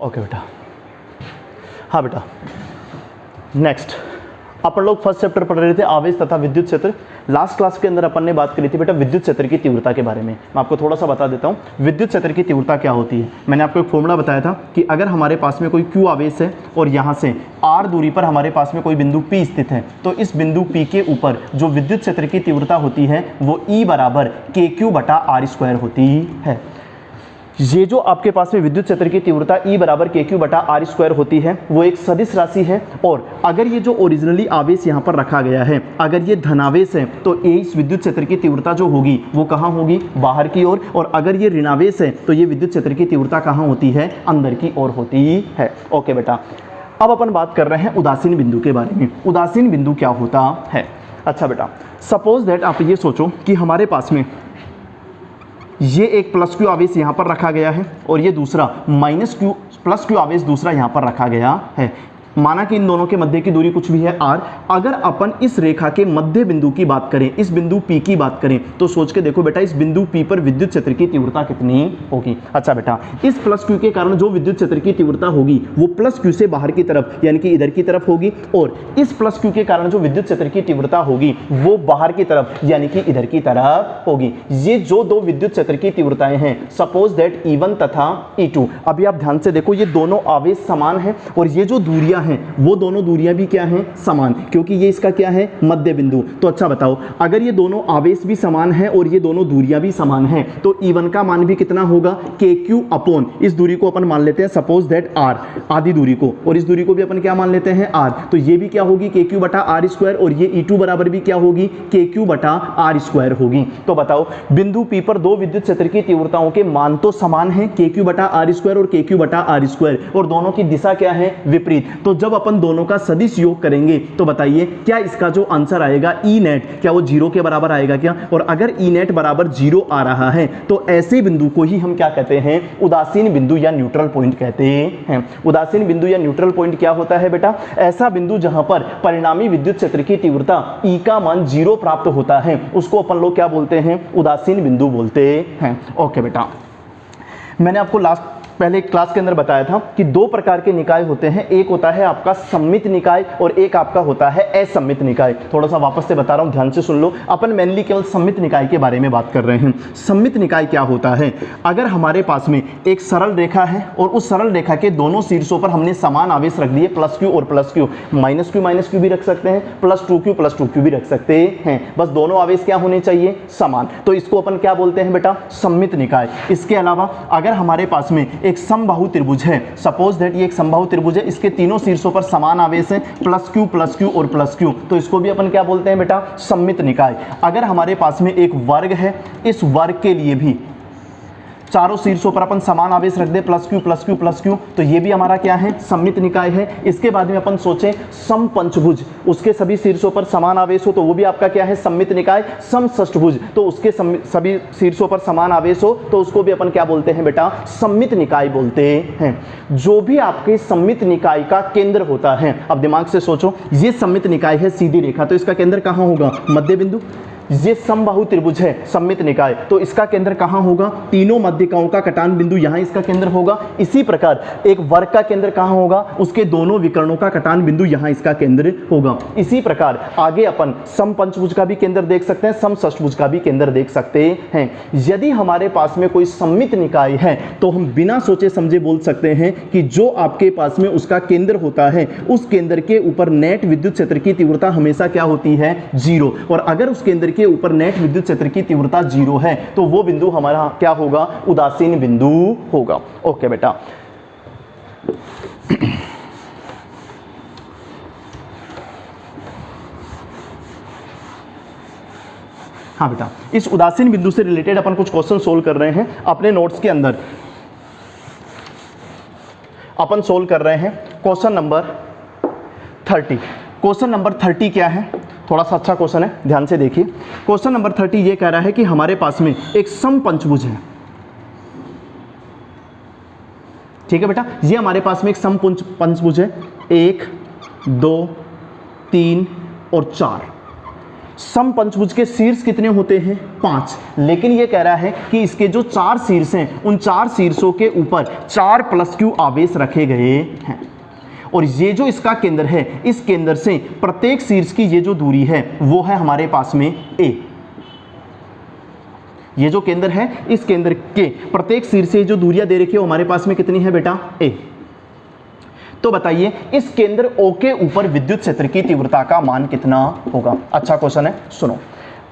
Okay बेटा, हाँ बेटा, नेक्स्ट अपन लोग फर्स्ट चैप्टर पढ़ रहे थे आवेश तथा विद्युत क्षेत्र। लास्ट क्लास के अंदर अपन ने बात करी थी बेटा विद्युत क्षेत्र की तीव्रता के बारे में। मैं आपको थोड़ा सा बता देता हूँ विद्युत क्षेत्र की तीव्रता क्या होती है। मैंने आपको एक फॉर्मूला बताया था कि अगर हमारे पास में कोई Q आवेश है और यहाँ से R दूरी पर हमारे पास में कोई बिंदु P स्थित है, तो इस बिंदु P के ऊपर जो विद्युत क्षेत्र की तीव्रता होती है वो E बराबर KQ/R² होती है। ये जो आपके पास में विद्युत क्षेत्र की तीव्रता E बराबर KQ/R² होती है वो एक सदिश राशि है। और अगर ये जो ओरिजिनली आवेश यहाँ पर रखा गया है अगर ये धनावेश है तो इस विद्युत क्षेत्र की तीव्रता जो होगी वो कहाँ होगी, बाहर की ओर। और अगर ये ऋणावेश है तो ये विद्युत क्षेत्र की तीव्रता कहाँ होती है, अंदर की ओर होती है। ओके बेटा, अब अपन बात कर रहे हैं उदासीन बिंदु के बारे में। उदासीन बिंदु क्या होता है? अच्छा बेटा, सपोज दैट आप ये सोचो कि हमारे पास में ये एक +Q आवेश यहाँ पर रखा गया है और ये दूसरा +Q आवेश दूसरा यहाँ पर रखा गया है। माना कि इन दोनों के मध्य की दूरी कुछ भी है R। अगर अपन इस रेखा के मध्य बिंदु की बात करें, इस बिंदु P की बात करें, तो सोच के देखो बेटा इस बिंदु P पर विद्युत क्षेत्र की तीव्रता कितनी होगी। अच्छा बेटा, इस +Q के कारण जो विद्युत क्षेत्र की तीव्रता होगी वो +Q से बाहर की तरफ यानी कि इधर की तरफ होगी, और इस +Q के कारण जो विद्युत क्षेत्र की तीव्रता होगी वो बाहर की तरफ यानी कि इधर की तरफ होगी। ये जो दो विद्युत क्षेत्र की तीव्रताएं हैं, सपोज दैट E1 तथा E2, अभी आप ध्यान से देखो ये दोनों आवेश समान हैं और ये जो दूरियां हैं वो दोनों दूरियां भी क्या हैं, समान, क्योंकि ये इसका क्या है, मध्य बिंदु। तो अच्छा बताओ, अगर ये दोनों आवेश भी समान हैं और ये दोनों दूरियां भी समान हैं तो E1 का मान भी कितना होगा, KQ अपॉन इस दूरी को अपन मान लेते हैं सपोज दैट R, आधी दूरी को, और इस दूरी को भी अपन क्या मान लेते हैं R, तो ये भी क्या होगी KQ/R² और ये E2 बराबर भी क्या होगी, KQ/R² होगी। तो बताओ बिंदु P पर दो विद्युत क्षेत्र की तीव्रताओं के मान तो समान है KQ/R² और KQ/R², और दोनों की दिशा क्या है, विपरीत। तो जब अपन दोनों का सदिश योग करेंगे तो बताइए क्या इसका जो आंसर आएगा E नेट, क्या वो 0 के बराबर आएगा क्या? और अगर E नेट बराबर 0 आ रहा है तो ऐसे बिंदु को ही हम क्या कहते हैं, उदासीन बिंदु या न्यूट्रल पॉइंट कहते हैं। उदासीन बिंदु या न्यूट्रल पॉइंट क्या होता है बेटा, ऐसा बिंदु जहां पर परिणामी विद्युत क्षेत्र की तीव्रता E का मान 0 प्राप्त होता है उसको अपन लोग क्या बोलते हैं, उदासीन बिंदु बोलते हैं। ओके बेटा, मैंने आपको पहले क्लास के अंदर बताया था कि दो प्रकार के निकाय होते हैं, एक होता है आपका सम्मित निकाय और एक आपका होता है असम्मित निकाय। थोड़ा सा वापस से बता रहा हूं, ध्यान से सुन लो। अपन मेनली केवल सम्मित निकाय के बारे में बात कर रहे हैं। सम्मित निकाय क्या होता है, अगर हमारे पास में एक सरल रेखा है और उस सरल रेखा के दोनों शीर्षों पर हमने समान आवेश रख दिए +Q और +Q, -Q भी रख सकते हैं, +2Q भी रख सकते हैं, बस दोनों आवेश क्या होने चाहिए, समान। तो इसको अपन क्या बोलते हैं बेटा, सम्मित निकाय। इसके अलावा अगर हमारे पास में एक समबाहु त्रिभुज है, सपोज दैट ये एक समबाहु त्रिभुज है, इसके तीनों शीर्षों पर समान आवेश है +Q और +Q, तो इसको भी अपन क्या बोलते हैं बेटा, सम्मित निकाय। अगर हमारे पास में एक वर्ग है, इस वर्ग के लिए भी चारों शीर्षों पर अपन समान आवेश रख दे +Q, तो ये भी हमारा क्या है, सम्मित निकाय है। इसके बाद में अपन सोचें समपंचभुज, उसके सभी शीर्षों पर समान आवेश हो तो वो भी आपका क्या है, सम्मित निकाय। समषष्ठभुज, तो उसके सभी शीर्षों पर समान आवेश हो तो उसको भी अपन क्या बोलते हैं बेटा, सम्मित निकाय बोलते हैं। जो भी आपके सम्मित निकाय का केंद्र होता है, अब दिमाग से सोचो, ये सम्मित निकाय है सीधी रेखा, तो इसका केंद्र कहाँ होगा, मध्य बिंदु। ये समबाहु त्रिभुज है सम्मित निकाय, तो इसका केंद्र कहाँ होगा, तीनों मध्यिकाओं का कटान बिंदु यहाँ इसका केंद्र होगा। इसी प्रकार एक वर्ग का केंद्र कहाँ होगा, उसके दोनों विकर्णों का कटान बिंदु यहाँ इसका केंद्र होगा। इसी प्रकार आगे अपन समपंचभुज का भी केंद्र देख सकते हैं, समषष्ठभुज का भी केंद्र देख सकते हैं। यदि हमारे पास में कोई सम्मित निकाय है तो हम बिना सोचे समझे बोल सकते हैं कि जो आपके पास में उसका केंद्र होता है उस केंद्र के ऊपर नेट विद्युत क्षेत्र की तीव्रता हमेशा क्या होती है, 0। और अगर उस केंद्र के ऊपर नेट विद्युत क्षेत्र की तीव्रता 0 है तो वो बिंदु हमारा क्या होगा, उदासीन बिंदु होगा। ओके बेटा, हाँ बेटा, इस उदासीन बिंदु से रिलेटेड अपन कुछ क्वेश्चन सोल्व कर रहे हैं अपने नोट्स के अंदर। अपन सोल्व कर रहे हैं क्वेश्चन नंबर 30। क्वेश्चन नंबर 30 क्या है, थोड़ा सा अच्छा क्वेश्चन है, ध्यान से देखिए। क्वेश्चन नंबर 30 ये कह रहा है कि हमारे पास में एक समपंचभुज है, ठीक है बेटा, ये हमारे पास में एक समपंचभुज है, 1 2 3 और 4। सम पंचभुज के शीर्ष कितने होते हैं 5, लेकिन ये कह रहा है कि इसके जो 4 शीर्ष हैं उन 4 शीर्षों के ऊपर 4 प्लस क्यू आवेश रखे गए हैं, और ये जो इसका केंद्र है इस केंद्र से प्रत्येक शीर्ष की ये जो दूरी है वो है हमारे पास में a। ये जो केंद्र है इस केंद्र के प्रत्येक शीर्ष से जो दूरियां दे रखी है वो हमारे पास में कितनी है बेटा a। तो बताइए इस केंद्र O के ऊपर विद्युत क्षेत्र की तीव्रता का मान कितना होगा। अच्छा क्वेश्चन है, सुनो।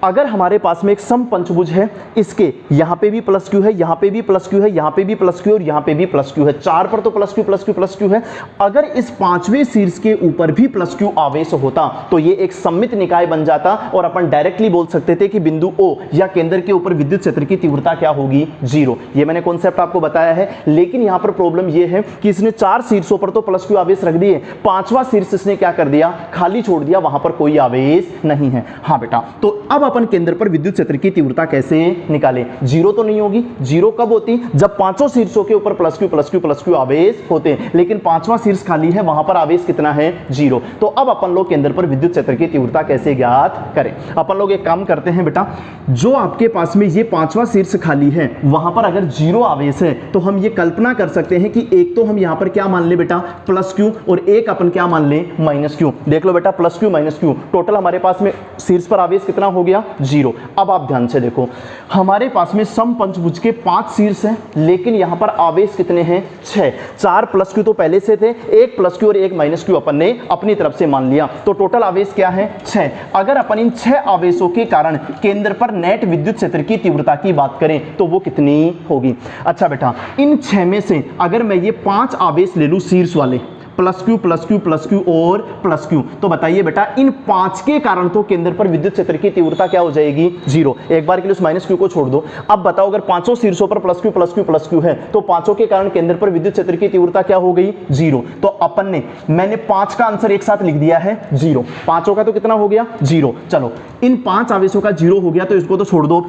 अगर हमारे पास में एक सम पंचभुज है, इसके यहाँ पे भी प्लस क्यू है, यहाँ पे भी प्लस क्यू है, यहाँ पे भी प्लस क्यू और यहाँ पे भी प्लस क्यू है, 4 पर तो plus Q plus Q plus Q है। अगर इस 5वें शीर्ष के ऊपर भी प्लस क्यू आवेश होता तो ये एक सममित निकाय बन जाता और अपन डायरेक्टली बोल सकते थे कि बिंदु O या केंद्र के ऊपर विद्युत क्षेत्र की तीव्रता क्या होगी 0। ये मैंने कॉन्सेप्ट आपको बताया है, लेकिन यहाँ पर प्रॉब्लम ये है कि इसने 4 शीर्षों पर तो प्लस क्यू आवेश रख दिए, 5वां शीर्ष इसने क्या कर दिया, खाली छोड़ दिया, वहां पर कोई आवेश नहीं है। हाँ बेटा, तो अब अपन केंद्र पर विद्युत क्षेत्र की तीव्रता कैसे निकालें। 0 तो नहीं होगी, 0 कब होती, जब 5 शीर्षों के ऊपर plus Q plus Q plus Q आवेश होते हैं, लेकिन 5वां शीर्ष खाली है, वहां पर आवेश कितना है 0। तो अब अपन लोग केंद्र पर विद्युत क्षेत्र की तीव्रता कैसे ज्ञात करें। अपन लोग एक काम करते हैं बेटा, जो आपके पास में ये 5वां शीर्ष खाली है वहां पर अगर 0 आवेश है तो हम ये कल्पना कर सकते हैं कि एक तो हम यहां पर क्या मान ले बेटा प्लस क्यू, और एक अपन क्या मान ले माइनस क्यू। देख लो बेटा, plus Q minus Q, total हमारे पास में शीर्ष पर आवेश कितना हो गया 0। अब आप ध्यान से देखो, हमारे पास में सम पंचभुज के 5 शीर्ष हैं, लेकिन यहां पर आवेश कितने हैं 6। 4 प्लस क्यू तो पहले से थे, 1 प्लस क्यू और 1 माइनस क्यू अपन ने अपनी तरफ से मान लिया, तो टोटल आवेश क्या है 6। अगर अपन इन 6 आवेशों के कारण केंद्र पर नेट विद्युत क्षेत्र की तीव्रता की बात करें तो वो कितनी होगी। अच्छा बेटा, इन 6 में से अगर मैं ये 5 आवेश ले लूं शीर्ष वाले, plus Q plus Q plus Q और प्लस क्यू, तो बताइए बेटा इन 5 के कारण तो केंद्र पर विद्युत क्षेत्र की तीव्रता क्या हो जाएगी 0। एक बार के लिए उस माइनस क्यू को छोड़ दो। अब बताओ, अगर 5 शीर्षों पर plus Q plus Q plus Q है तो 5 के कारण केंद्र पर विद्युत क्षेत्र की तीव्रता क्या हो गई 0। तो अपन ने, मैंने 5 का आंसर एक साथ लिख दिया है 0, 5 का तो कितना हो गया 0। चलो, इन 5 आवेशों का 0 हो गया तो इसको तो छोड़ दो।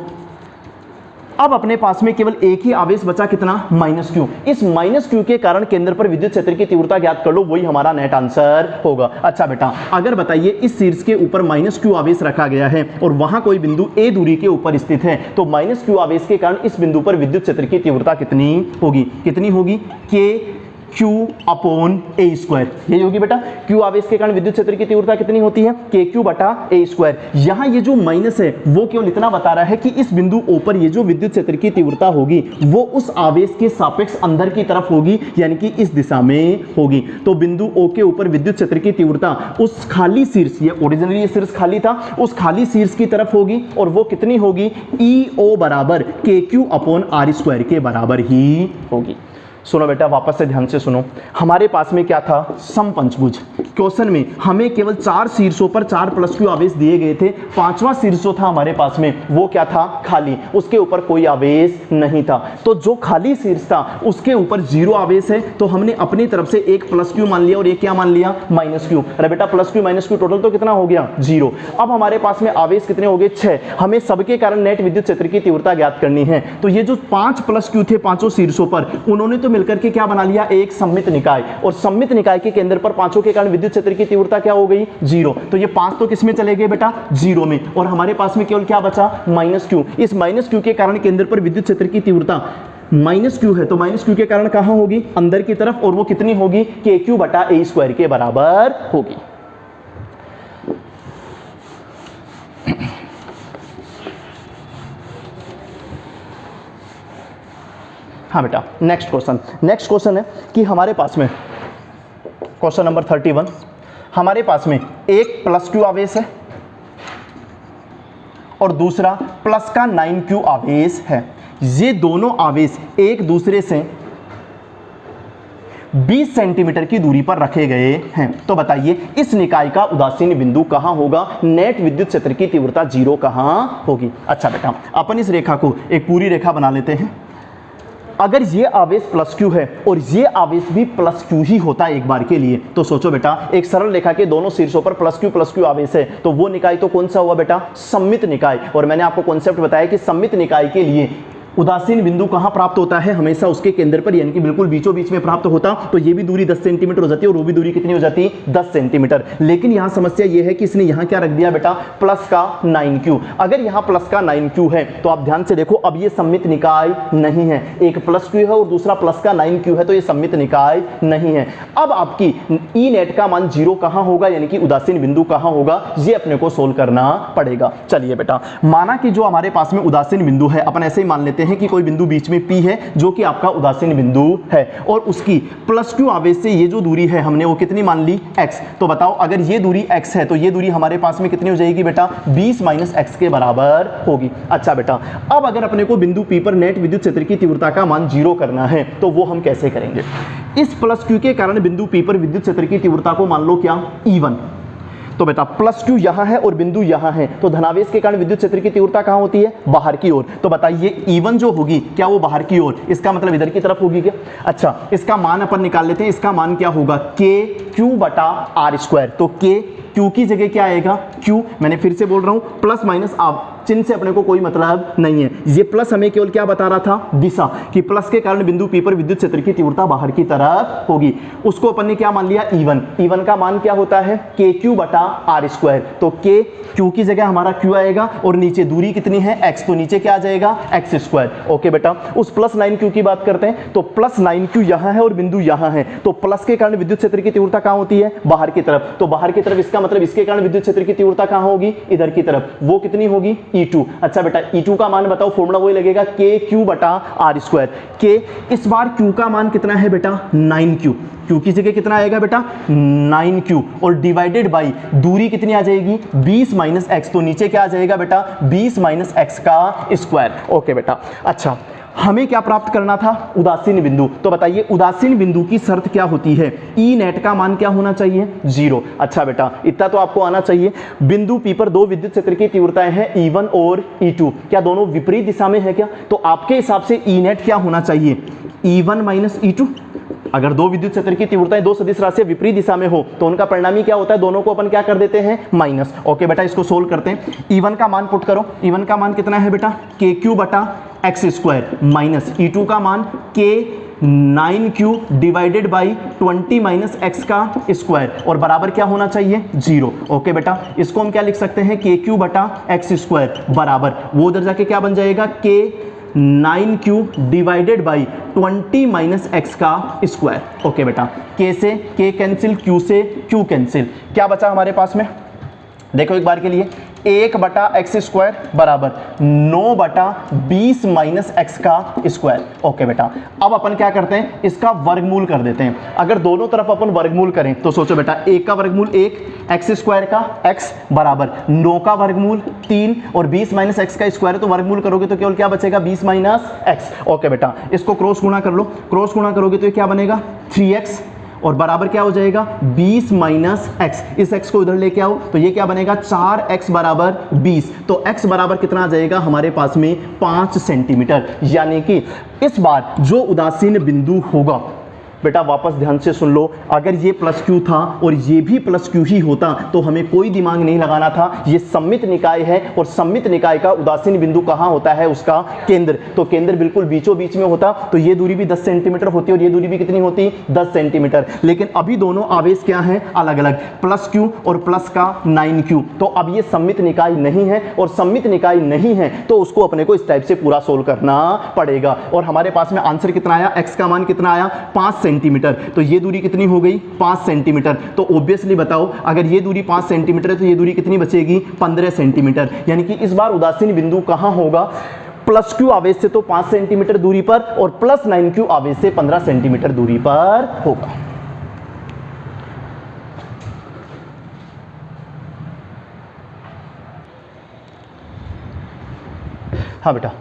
अब अपने पास में केवल एक ही आवेश बचा, कितना माइनस क्यू। इस माइनस क्यू के कारण केंद्र पर विद्युत क्षेत्र की तीव्रता ज्ञात कर लो, वही हमारा नेट आंसर होगा। अच्छा बेटा, अगर बताइए इस शीर्ष के ऊपर माइनस क्यू आवेश रखा गया है और वहां कोई बिंदु ए दूरी के ऊपर स्थित है, तो माइनस क्यू आवेश के कारण इस बिंदु पर विद्युत क्षेत्र की तीव्रता कितनी होगी, कितनी होगी के Q अपॉन ए स्क्वायर। यही होगी बेटा, Q आवेश के कारण विद्युत क्षेत्र की तीव्रता कितनी होती है KQ बटा ए स्क्वायर। यहां ये जो माइनस है वो केवल इतना बता रहा है कि इस बिंदु O पर ये जो विद्युत क्षेत्र की तीव्रता होगी वो उस आवेश के सापेक्ष अंदर की तरफ होगी, यानी कि इस दिशा में होगी। तो बिंदु O के ऊपर विद्युत क्षेत्र की तीव्रता उस खाली शीर्ष, ये ओरिजिनली ये शीर्ष खाली था, उस खाली शीर्ष की तरफ होगी, और वो कितनी होगी EO बराबर KQ अपॉन आर स्क्वायर के बराबर ही होगी। सुनो बेटा, वापस से ध्यान से सुनो, हमारे पास में क्या था सम पंचभुज। क्वेश्चन में हमें केवल 4 शीर्षों पर 4 प्लस क्यू आवेश दिए गए थे, 5वां शीर्ष जो था हमारे पास में वो क्या था खाली, उसके ऊपर कोई आवेश नहीं था। तो जो खाली शीर्ष था उसके ऊपर 0 आवेश है, तो हमने अपनी तरफ से एक प्लस क्यू मान लिया और एक क्या मान लिया माइनस क्यू। अरे बेटा, plus Q minus Q total तो कितना हो गया 0। अब हमारे पास में आवेश कितने हो गए 6। हमें सबके कारण नेट विद्युत क्षेत्र की तीव्रता ज्ञात करनी है। तो ये जो 5 प्लस क्यू थे 5 शीर्षों पर, उन्होंने तो मिलकर के क्या बना लिया एक सममित निकाय, और सममित निकाय के केंद्र पर 5 के कारण विद्युत क्षेत्र की तीव्रता क्या हो गई 0। तो ये 5 तो किस में चले गए बेटा 0 में, और हमारे पास में केवल क्या बचा माइनस क्यू। इस माइनस क्यू के कारण केंद्र पर विद्युत क्षेत्र की तीव्रता माइनस क्यू है, तो माइनस क्यू के कारण कहां होगी अंदर की तरफ, और वो कितनी होगी KQ बटा ए स्क्वायर के बराबर होगी। हाँ बेटा, नेक्स्ट क्वेश्चन है कि हमारे पास में क्वेश्चन नंबर 31, हमारे पास में एक प्लस क्यू आवेश है और दूसरा प्लस का 9Q आवेश है। ये दोनों आवेश एक दूसरे से 20 सेंटीमीटर की दूरी पर रखे गए हैं। तो बताइए इस निकाय का उदासीन बिंदु कहां होगा, नेट विद्युत क्षेत्र की तीव्रता 0 कहां होगी। अच्छा बेटा, अपन इस रेखा को एक पूरी रेखा बना लेते हैं। अगर ये आवेश प्लस क्यू है और ये आवेश भी प्लस क्यू ही होता एक बार के लिए, तो सोचो बेटा, एक सरल रेखा के दोनों शीर्षों पर प्लस क्यू आवेश है, तो वो निकाय तो कौन सा हुआ बेटा सममित निकाय। और मैंने आपको कॉन्सेप्ट बताया कि सममित निकाय के लिए उदासीन बिंदु कहाँ प्राप्त होता है? हमेशा उसके केंद्र पर, यानी कि बिल्कुल बीचों बीच में प्राप्त होता, तो ये भी दूरी 10 सेंटीमीटर हो जाती है और वो भी दूरी कितनी हो जाती है? 10 सेंटीमीटर। लेकिन यहाँ समस्या ये है कि इसने यहाँ क्या रख दिया बेटा? प्लस का 9q। अगर यहाँ प्लस का 9q है तो आप ध्यान से देखो, अब ये सममित निकाय नहीं है। एक प्लस q है और दूसरा प्लस का 9q है, तो ये सममित निकाय नहीं है। अब आपकी ई नेट का मान 0 कहाँ होगा, यानी कि उदासीन बिंदु कहाँ होगा, ये अपने को सोल्व करना पड़ेगा। चलिए बेटा, माना कि जो हमारे पास में उदासीन बिंदु है, अपन ऐसे ही मान लेते हैं कि कोई बिंदु बीच में P है जो कि आपका उदासीन बिंदु है, और उसकी प्लस q आवेश से ये जो दूरी है हमने वो कितनी मान ली? x। तो बताओ, अगर ये दूरी x है तो ये दूरी हमारे पास में कितनी हो जाएगी बेटा? 20 माइनस x के बराबर होगी। अच्छा बेटा, अब अगर अपने को बिंदु P पर नेट विद्युत क्षेत्र की तीव्रता का मान 0 करना है तो वो हम कैसे करेंगे? इस प्लस q के कारण बिंदु P पर विद्युत क्षेत्र की तीव्रता को मान लो क्या? E1। तो बेटा प्लस q यहाँ है और बिंदु यहाँ है, तो धनावेश के कारण विद्युत क्षेत्र की तीव्रता कहाँ होती है? बाहर की ओर। तो बताइए E1 जो होगी क्या वो बाहर की ओर, इसका मतलब इधर की तरफ होगी क्या? अच्छा, इसका मान अपन निकाल लेते हैं। इसका मान क्या होगा? KQ/r²। तो K Q की जगह क्या आएगा? Q। मैंने फिर से बोल रहा हूँ, प्लस माइनस आप चिन्ह से अपने को कोई मतलब नहीं है। ये प्लस हमें केवल क्या बता रहा था? दिशा, कि प्लस के कारण बिंदु P पर विद्युत क्षेत्र की तीव्रता बाहर की तरफ होगी। उसको अपन ने क्या मान लिया? E1। E1 का मान क्या होता है? KQ/r²। तो K Q की जगह हमारा Q आएगा और नीचे दूरी कितनी है? x, तो नीचे क्या आ जाएगा? x²। ओके बेटा, उस प्लस 9q की बात करते हैं। तो प्लस 9q यहाँ है और बिंदु यहाँ है, तो प्लस के कारण विद्युत क्षेत्र की तीव्रता कहाँ होती है? बाहर की तरफ। तो बाहर की तरफ, इसका मतलब इसके कारण विद्युत क्षेत्र की तीव्रता कहाँ होगी? इधर की तरफ। वो कितनी होगी? E2। अच्छा बेटा, E2 का मान बताओ, फॉर्मूला वही लगेगा KQ/r²। K, इस बार Q का मान कितना है बेटा? 9q। Q की जगह कितना आएगा बेटा? 9q, और डिवाइडेड बाई दूरी कितनी आ जाएगी? 20 माइनस x। तो नीचे क्या आ जाएगा बेटा? 20 माइनस x का स्क्वायर। ओके बेटा, अच्छा हमें क्या प्राप्त करना था? उदासीन बिंदु। तो बताइए उदासीन बिंदु की शर्त क्या होती है? ई नेट का मान क्या होना चाहिए? 0। अच्छा बेटा, इतना तो आपको आना चाहिए। बिंदु P पर दो विद्युत क्षेत्र की तीव्रताएं हैं E1 और E2, क्या दोनों विपरीत दिशा में है क्या? तो आपके हिसाब से ई नेट क्या होना चाहिए? E1 minus E2। अगर दो विद्युत क्षेत्र की तीव्रताएं दो सदिश राशि विपरीत दिशा में हो तो उनका परिणामी क्या होता है? दोनों को अपन क्या कर देते हैं? माइनस। ओके बेटा, इसको सोल्व करते हैं। E1 का मान पुट करो। E1 का मान कितना है बेटा? KQ/x² माइनस E2 का मान K9q divided by 20 minus x का स्क्वायर, और बराबर क्या होना चाहिए? 0। ओके बेटा, इसको हम क्या लिख सकते हैं? KQ/x² बराबर, वो उधर जाके क्या बन जाएगा? K9q divided by 20 minus x का स्क्वायर। ओके बेटा, K से K कैंसिल, Q से Q कैंसिल, क्या बचा हमारे पास में? देखो एक बार के लिए, 1/x² बराबर 9/20 माइनस x का स्क्वायर। ओके बेटा, अब अपन क्या करते हैं? इसका वर्गमूल कर देते हैं। अगर दोनों तरफ अपन वर्गमूल करें तो सोचो बेटा, 1 का वर्गमूल 1, x² का x बराबर 9 का वर्गमूल 3, और 20 माइनस x का स्क्वायर, तो वर्गमूल करोगे तो केवल क्या बचेगा? 20 माइनस x। ओके बेटा, इसको क्रॉस गुणा कर लो। क्रॉस गुणा करोगे तो ये क्या बनेगा? 3x, और बराबर क्या हो जाएगा? 20 माइनस x। इस x को इधर लेके आओ तो ये क्या बनेगा? 4x बराबर 20। तो x बराबर कितना आ जाएगा हमारे पास में? 5 सेंटीमीटर। यानी कि इस बार जो उदासीन बिंदु होगा, बेटा वापस ध्यान से सुन लो, अगर ये प्लस q था और ये भी प्लस q ही होता तो हमें कोई दिमाग नहीं लगाना था। ये सममित निकाय है और सममित निकाय का उदासीन बिंदु कहाँ होता है? उसका केंद्र। तो केंद्र बिल्कुल बीचों बीच में होता तो ये दूरी भी 10 सेंटीमीटर होती और ये दूरी भी कितनी होती? 10 सेंटीमीटर। लेकिन अभी दोनों आवेश क्या हैं? अलग अलग, प्लस q और प्लस का 9q। तो अब ये सममित निकाय नहीं है, और सममित निकाय नहीं है तो उसको अपने को इस टाइप से पूरा सोल्व करना पड़ेगा। और हमारे पास में आंसर कितना आया? x का मान कितना आया? 5 सेंटीमीटर। तो ये दूरी कितनी हो गई? 5 सेंटीमीटर। तो ऑब्वियसली बताओ, अगर ये दूरी 5 सेंटीमीटर है तो ये दूरी कितनी बचेगी? 15 सेंटीमीटर। यानी कि इस बार उदासीन बिंदु कहाँ होगा? प्लस q आवेश से तो 5 सेंटीमीटर दूरी पर, और प्लस 9q आवेश से 15 सेंटीमीटर दूरी पर होगा। हाँ बेटा,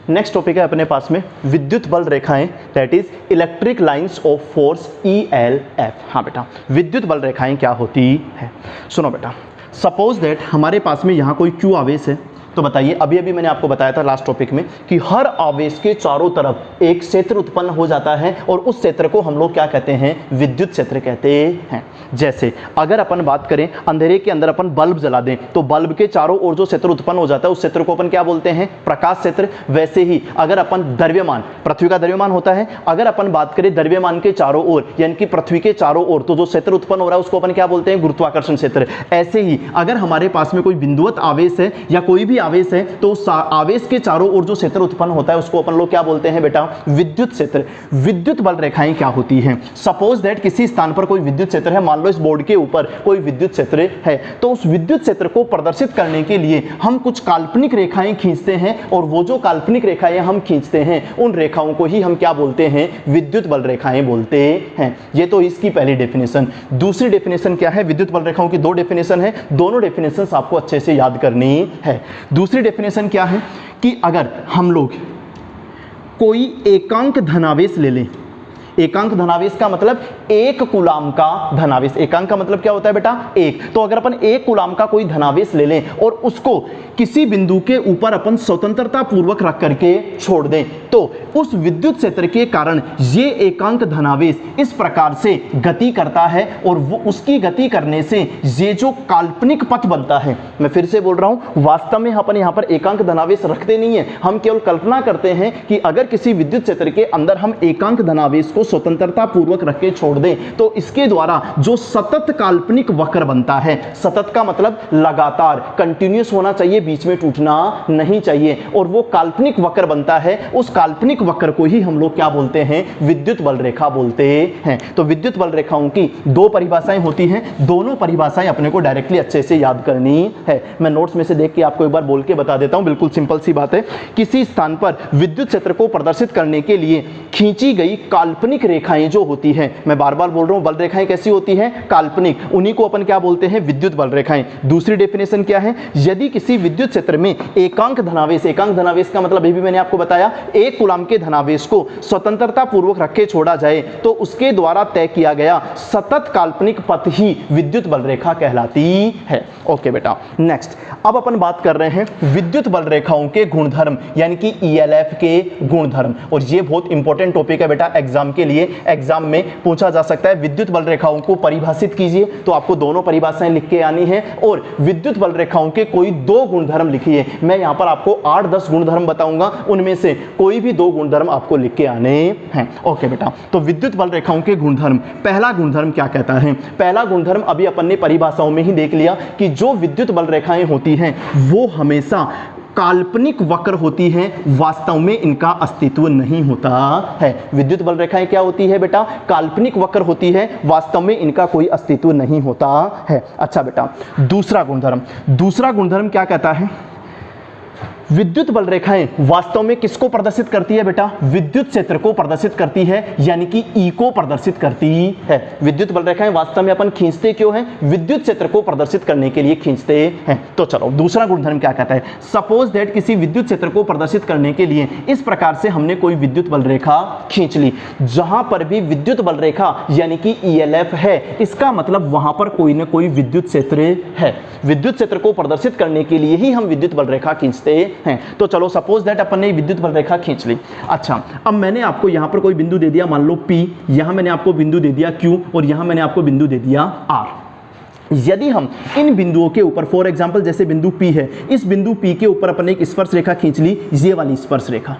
नेक्स्ट टॉपिक है अपने पास में विद्युत बल रेखाएं, that is electric lines of force ELF। हाँ बेटा, विद्युत बल रेखाएं क्या होती है? सुनो बेटा, सपोज दैट हमारे पास में यहाँ कोई Q आवेश है, तो बताइए, अभी अभी मैंने आपको बताया था लास्ट टॉपिक में कि हर आवेश के चारों तरफ एक क्षेत्र उत्पन्न हो जाता है और उस क्षेत्र को हम लोग क्या कहते हैं, विद्युत क्षेत्र कहते हैं। जैसे अगर अपन बात करें अंधेरे के अंदर अपन बल्ब जला दें तो बल्ब के चारों ओर जो क्षेत्र उत्पन्न हो जाता है उस क्षेत्र को अपन क्या बोलते हैं, प्रकाश क्षेत्र। वैसे ही अगर अपन द्रव्यमान, पृथ्वी का द्रव्यमान होता है, अगर अपन बात करें द्रव्यमान के चारों ओर यानी कि पृथ्वी के चारों ओर, तो जो क्षेत्र उत्पन्न हो रहा है उसको अपन क्या बोलते हैं, गुरुत्वाकर्षण क्षेत्र। ऐसे ही अगर हमारे पास में कोई बिंदुवत आवेश है या कोई भी आवेश है तो उस आवेश के चारों ओर जो क्षेत्र उत्पन्न होता है उसको अपन लोग क्या बोलते हैं बेटा, विद्युत क्षेत्र। विद्युत बल रेखाएं क्या होती हैं, सपोज दैट किसी स्थान पर कोई विद्युत क्षेत्र है, मान लो इस बोर्ड के ऊपर कोई विद्युत क्षेत्र है, तो उस विद्युत क्षेत्र को प्रदर्शित करने के लिए हम कुछ काल्पनिक रेखाएं खींचते हैं और वो जो काल्पनिक रेखाएं हम खींचते हैं उन रेखाओं को ही हम क्या बोलते हैं, विद्युत बल रेखाएं बोलते हैं। ये तो इसकी पहली डेफिनेशन। दूसरी डेफिनेशन क्या है, विद्युत बल रेखाओं की दो डेफिनेशन है, दोनों डेफिनेशन आपको अच्छे से याद करनी है। दूसरी डेफिनेशन क्या है कि अगर हम लोग कोई एकांक धनावेश ले लें, एकांक धनावेश का मतलब एक कूलाम का धनावेश, एकांक का मतलब क्या होता है बेटा, एक। तो अगर अपन एक कूलाम का कोई धनावेश ले लें और उसको किसी बिंदु के ऊपर अपन स्वतंत्रता पूर्वक रख करके छोड़ दें तो उस विद्युत क्षेत्र के कारण ये एकांक धनावेश इस प्रकार से गति करता है और वो उसकी गति करने से ये जो काल्पनिक पथ बनता है, मैं फिर से बोल रहा हूं, वास्तव में अपन यहां पर एकांक धनावेश रखते नहीं है, हम केवल कल्पना करते हैं कि अगर किसी विद्युत क्षेत्र के अंदर हम एकांक धनावेश को स्वतंत्रता पूर्वक रख के छोड़ दें तो इसके द्वारा जो सतत काल्पनिक वक्र बनता है, सतत का मतलब लगातार, कंटिन्यूअस होना चाहिए, बीच में टूटना नहीं चाहिए, और वो काल्पनिक वक्र बनता है, उस काल्पनिक वक्र को ही हम लोग क्या बोलते हैं, विद्युत बल रेखा बोलते हैं। तो विद्युत बल रेखाओं की दो परिभाषाएं होती हैं, दोनों परिभाषाएं अपने को डायरेक्टली अच्छे से याद करनी है। मैं नोट्स में से देख के आपको एक बार बोल के बता देता हूं, बिल्कुल सिंपल सी बात है। किसी स्थान पर विद्युत क्षेत्र को प्रदर्शित करने के लिए खींची गई काल्पनिक रेखाएं जो होती हैं, मैं बार बार बोल रहा हूं, बल रेखाएं कैसी होती हैं, काल्पनिक, उन्हीं को अपन क्या बोलते हैं, विद्युत बल रेखाएं। दूसरी डेफिनेशन क्या है, यदि किसी विद्युत क्षेत्र में एकांक धनावेश, एकांक धनावेश का मतलब भी मैंने आपको बताया, एक कूलाम के धनावेश को स्वतंत्रता पूर्वक रखे छोड़ा जाए तो उसके द्वारा तय किया गया सतत काल्पनिक पथ ही विद्युत बल रेखा कहलाती है। ओके बेटा, नेक्स्ट अब अपन बात कर रहे हैं विद्युत बल रेखाओं के गुणधर्म यानी कि ईएलएफ के गुणधर्म, और ये बहुत इंपॉर्टेंट टॉपिक है बेटा एग्जाम के लिए। एग्जाम में पूछा जा सकता है विद्युत बल रेखाओं को परिभाषित कीजिए, तो आपको दोनों परिभाषाएं लिख के आनी है, और विद्युत बल रेखाओं के कोई दो गुणधर्म लिखिए। मैं यहां पर आपको 8-10 गुणधर्म बताऊंगा, उनमें से कोई भी दो गुणधर्म आपको लिख के आने हैं। ओके बेटा, तो विद्युत बल रेखाओं के गुणधर्म, पहला गुणधर्म क्या कहता है, पहला गुणधर्म अभी अपन ने परिभाषाओं में ही देख लिया कि जो विद्युत बल रेखाएं होती हैं वो हमेशा काल्पनिक वक्र होती हैं, वास्तव में इनका अस्तित्व नहीं होता है। विद्युत बल रेखाएं क्या होती है बेटा, काल्पनिक वक्र होती है, वास्तव में इनका कोई अस्तित्व नहीं होता है। अच्छा बेटा, दूसरा गुणधर्म, दूसरा गुणधर्म क्या कहता है, विद्युत बल रेखाएं वास्तव में किसको प्रदर्शित करती है बेटा, विद्युत क्षेत्र को प्रदर्शित करती है, यानी कि ई को प्रदर्शित करती है। विद्युत बल रेखाएं वास्तव में अपन खींचते क्यों हैं, विद्युत क्षेत्र को प्रदर्शित करने के लिए खींचते हैं। तो चलो दूसरा गुणधर्म क्या कहता है, सपोज दैट किसी विद्युत क्षेत्र को प्रदर्शित करने के लिए इस प्रकार से हमने कोई विद्युत बल रेखा खींच ली, जहां पर भी विद्युत बल रेखा यानी कि ईएलएफ है, इसका मतलब वहां पर कोई ना कोई विद्युत क्षेत्र है। विद्युत क्षेत्र को प्रदर्शित करने के लिए ही हम विद्युत बल रेखा खींचते हैं। तो चलो सपोज दैट अपन ने विद्युत बल रेखा खींच ली। अच्छा, अब मैंने आपको यहां पर कोई बिंदु दे दिया, मान लो P, यहां मैंने आपको बिंदु दे दिया Q और यहां मैंने आपको बिंदु दे दिया R। यदि हम इन बिंदुओं के ऊपर, फॉर एग्जांपल जैसे बिंदु P है, इस बिंदु P के ऊपर अपन ने एक स्पर्श रेखा खींच ली, ये वाली स्पर्श रेखा,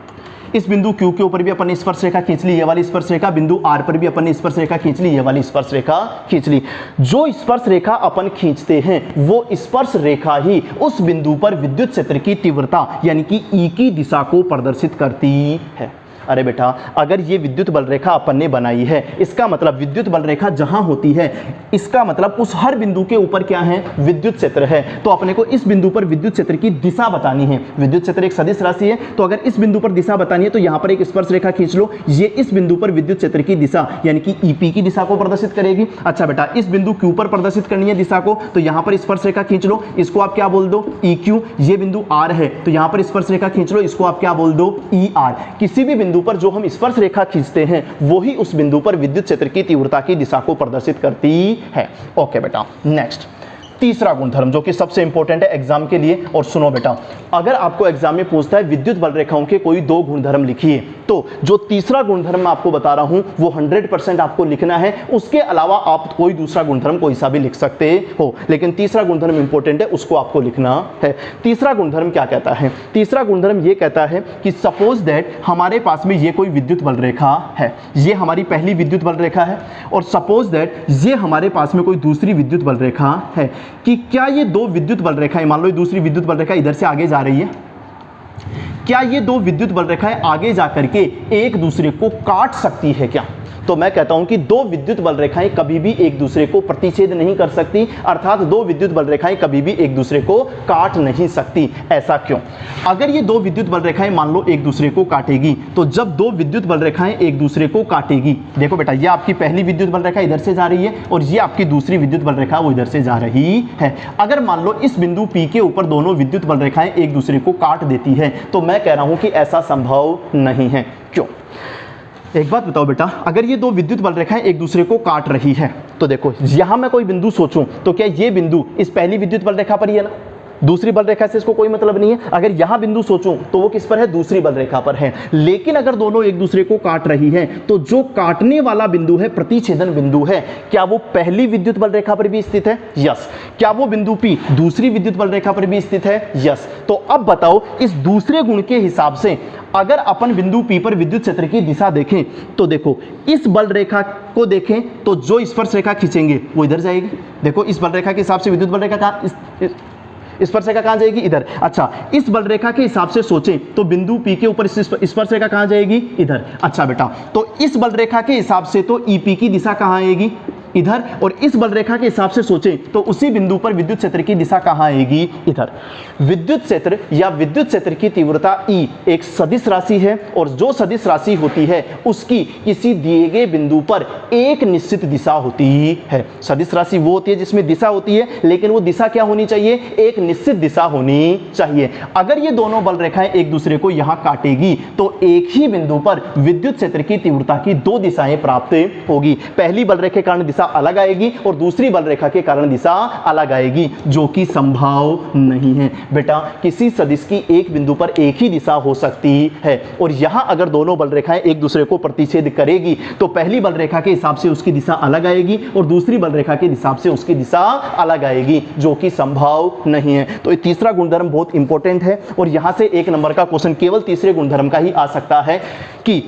इस बिंदु Q के ऊपर भी अपन ने स्पर्श रेखा खींच ली, ये वाली स्पर्श रेखा, बिंदु R पर भी अपन ने स्पर्श रेखा खींच ली, ये वाली स्पर्श रेखा खींच ली। जो स्पर्श रेखा अपन खींचते हैं वो स्पर्श रेखा ही उस बिंदु पर विद्युत क्षेत्र की तीव्रता यानी कि E की दिशा को प्रदर्शित करती है। अरे बेटा, अगर ये विद्युत बल रेखा अपन ने बनाई है, इसका मतलब विद्युत बल रेखा जहां होती है, इसका मतलब उस हर बिंदु के ऊपर क्या है, विद्युत क्षेत्र है। तो अपने को इस बिंदु पर विद्युत क्षेत्र की दिशा बतानी है। विद्युत क्षेत्र एक सदिश राशि है, तो अगर इस बिंदु पर दिशा बतानी है तो यहां पर एक स्पर्श रेखा खींच लो, ये इस बिंदु पर विद्युत क्षेत्र की दिशा यानी कि ईपी की दिशा को प्रदर्शित करेगी। अच्छा बेटा, इस बिंदु क्यू पर प्रदर्शित करनी है दिशा को, तो यहां पर स्पर्श रेखा खींच लो, इसको आप क्या बोल दो, ई क्यू। ये बिंदु आर है, तो यहां पर स्पर्श रेखा खींच लो, इसको आप क्या बोल दो, ई आर। किसी भी बिंदु पर जो हम स्पर्श रेखा खींचते हैं वो ही उस बिंदु पर विद्युत क्षेत्र की तीव्रता की दिशा को प्रदर्शित करती है। ओके बेटा, नेक्स्ट तीसरा गुणधर्म जो कि सबसे इंपॉर्टेंट है एग्जाम के लिए, और सुनो बेटा, अगर आपको एग्जाम में पूछता है विद्युत बल रेखाओं के कोई दो गुणधर्म लिखिए, तो जो तीसरा गुणधर्म मैं आपको बता रहा हूं वो 100% आपको लिखना है। उसके अलावा आप कोई दूसरा गुणधर्म कोई सा भी लिख सकते हो, लेकिन तीसरा गुणधर्म इंपॉर्टेंट है, उसको आपको लिखना है। तीसरा गुणधर्म क्या कहता है? तीसरा गुणधर्म ये कहता है कि सपोज दैट हमारे पास में ये कोई विद्युत बल रेखा है, ये हमारी पहली विद्युत बल रेखा है, और सपोज दैट ये हमारे पास में कोई दूसरी विद्युत बल रेखा है, कि क्या ये दो विद्युत बल रेखाएं, मान लो ये दूसरी विद्युत बल रेखा इधर से आगे जा रही है, क्या ये दो विद्युत बल रेखाएं आगे जाकर के एक दूसरे को काट सकती है क्या? तो मैं कहता हूं कि दो विद्युत बल रेखाएं कभी भी एक दूसरे को प्रतिच्छेद नहीं कर सकती, अर्थात दो विद्युत बल रेखाएं कभी भी एक दूसरे को काट नहीं सकती। ऐसा क्यों? अगर ये दो विद्युत बल रेखाएं मान लो एक दूसरे को काटेगी, तो जब दो विद्युत बल रेखाएं एक दूसरे को काटेगी, देखो बेटा ये आपकी पहली विद्युत बल रेखा इधर से जा रही है और ये आपकी दूसरी विद्युत बल रेखा वो इधर से जा रही है। अगर मान लो इस बिंदु P के ऊपर दोनों विद्युत बल रेखाएं एक दूसरे को काट देती है, तो मैं कह रहा हूं कि ऐसा संभव नहीं है। क्यों? एक बात बताओ बेटा, अगर ये दो विद्युत बल रेखाएं एक दूसरे को काट रही है, तो देखो यहां मैं कोई बिंदु सोचूं तो क्या ये बिंदु इस पहली विद्युत बल रेखा पर ही है ना, दूसरी बल रेखा से इसको कोई मतलब नहीं है। अगर यहां बिंदु सोचूं तो वो किस पर है? दूसरी बल रेखा पर है। लेकिन अगर दोनों एक दूसरे को काट रही है, तो जो काटने वाला बिंदु है, प्रतिच्छेदन बिंदु है, क्या वो पहली विद्युत बल रेखा पर भी स्थित है? यस। क्या वो बिंदु P दूसरी विद्युत बल रेखा पर भी स्थित है? यस। तो अब बताओ, इस दूसरे गुण के हिसाब से अगर अपन बिंदु P पर विद्युत क्षेत्र की दिशा देखें, तो देखो इस बल रेखा को देखें तो जो स्पर्श रेखा खींचेंगे वो इधर जाएगी। देखो इस बल रेखा के हिसाब से विद्युत बल रेखा कहां, स्पर्श रेखा कहां जाएगी? इधर। अच्छा, इस बल रेखा के हिसाब से सोचें तो बिंदु P के ऊपर स्पर्श रेखा कहां जाएगी? इधर। अच्छा बेटा, तो इस बल रेखा के हिसाब से तो EP की दिशा कहां आएगी? इधर। और इस बल रेखा के हिसाब से सोचें तो उसी बिंदु पर विद्युत क्षेत्र की दिशा कहां आएगी? इधर। विद्युत क्षेत्र या विद्युत क्षेत्र की तीव्रता E एक सदिश राशि है, और जो सदिश राशि होती है उसकी किसी दिए गए बिंदु पर एक निश्चित दिशा होती है। सदिश राशि वो होती है जिसमें दिशा होती है, लेकिन वो दिशा क्या होनी चाहिए? एक निश्चित दिशा होनी चाहिए। अगर ये दोनों बल रेखाएं एक दूसरे को यहां काटेगी, तो एक ही बिंदु पर विद्युत क्षेत्र की तीव्रता की दो दिशाएं प्राप्त होगी। पहली बल रेखा के कारण दिशा अलग आएगी और दूसरी बल रेखा के कारण दिशा अलग आएगी, जो कि संभव नहीं है। बेटा, किसी सदिश की एक बिंदु पर एक ही दिशा हो सकती है, और यहां अगर दोनों बल रेखाएं एक दूसरे को प्रतिच्छेद करेगी, तो पहली बल रेखा के हिसाब से उसकी दिशा अलग आएगी और दूसरी बल रेखा के हिसाब से उसकी दिशा अलग आएगी, जो कि संभव नहीं है। तो ये तीसरा गुणधर्म बहुत इंपॉर्टेंट है, और यहां से एक नंबर का क्वेश्चन केवल तीसरे गुणधर्म का ही आ सकता है। कि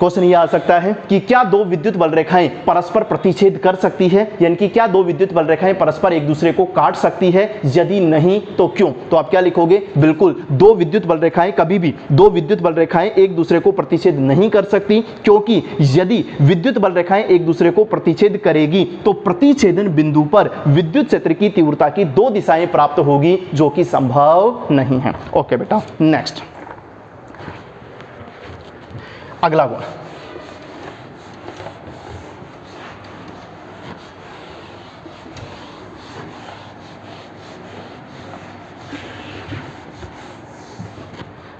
क्वेश्चन ये आ सकता है कि क्या दो विद्युत बल रेखाएं परस्पर प्रतिच्छेद कर सकती है, यानी कि क्या दो विद्युत बल रेखाएं परस्पर एक दूसरे को काट सकती है? यदि नहीं तो क्यों? तो आप क्या लिखोगे? बिल्कुल, दो विद्युत बल रेखाएं कभी भी, दो विद्युत बल रेखाएं एक दूसरे को प्रतिच्छेद नहीं कर सकती, क्योंकि यदि विद्युत बल रेखाएं एक दूसरे को प्रतिच्छेद करेगी तो प्रतिच्छेदन बिंदु पर विद्युत क्षेत्र की तीव्रता की दो दिशाएं प्राप्त होगी, जो कि संभव नहीं है। ओके बेटा, नेक्स्ट अगला गुण।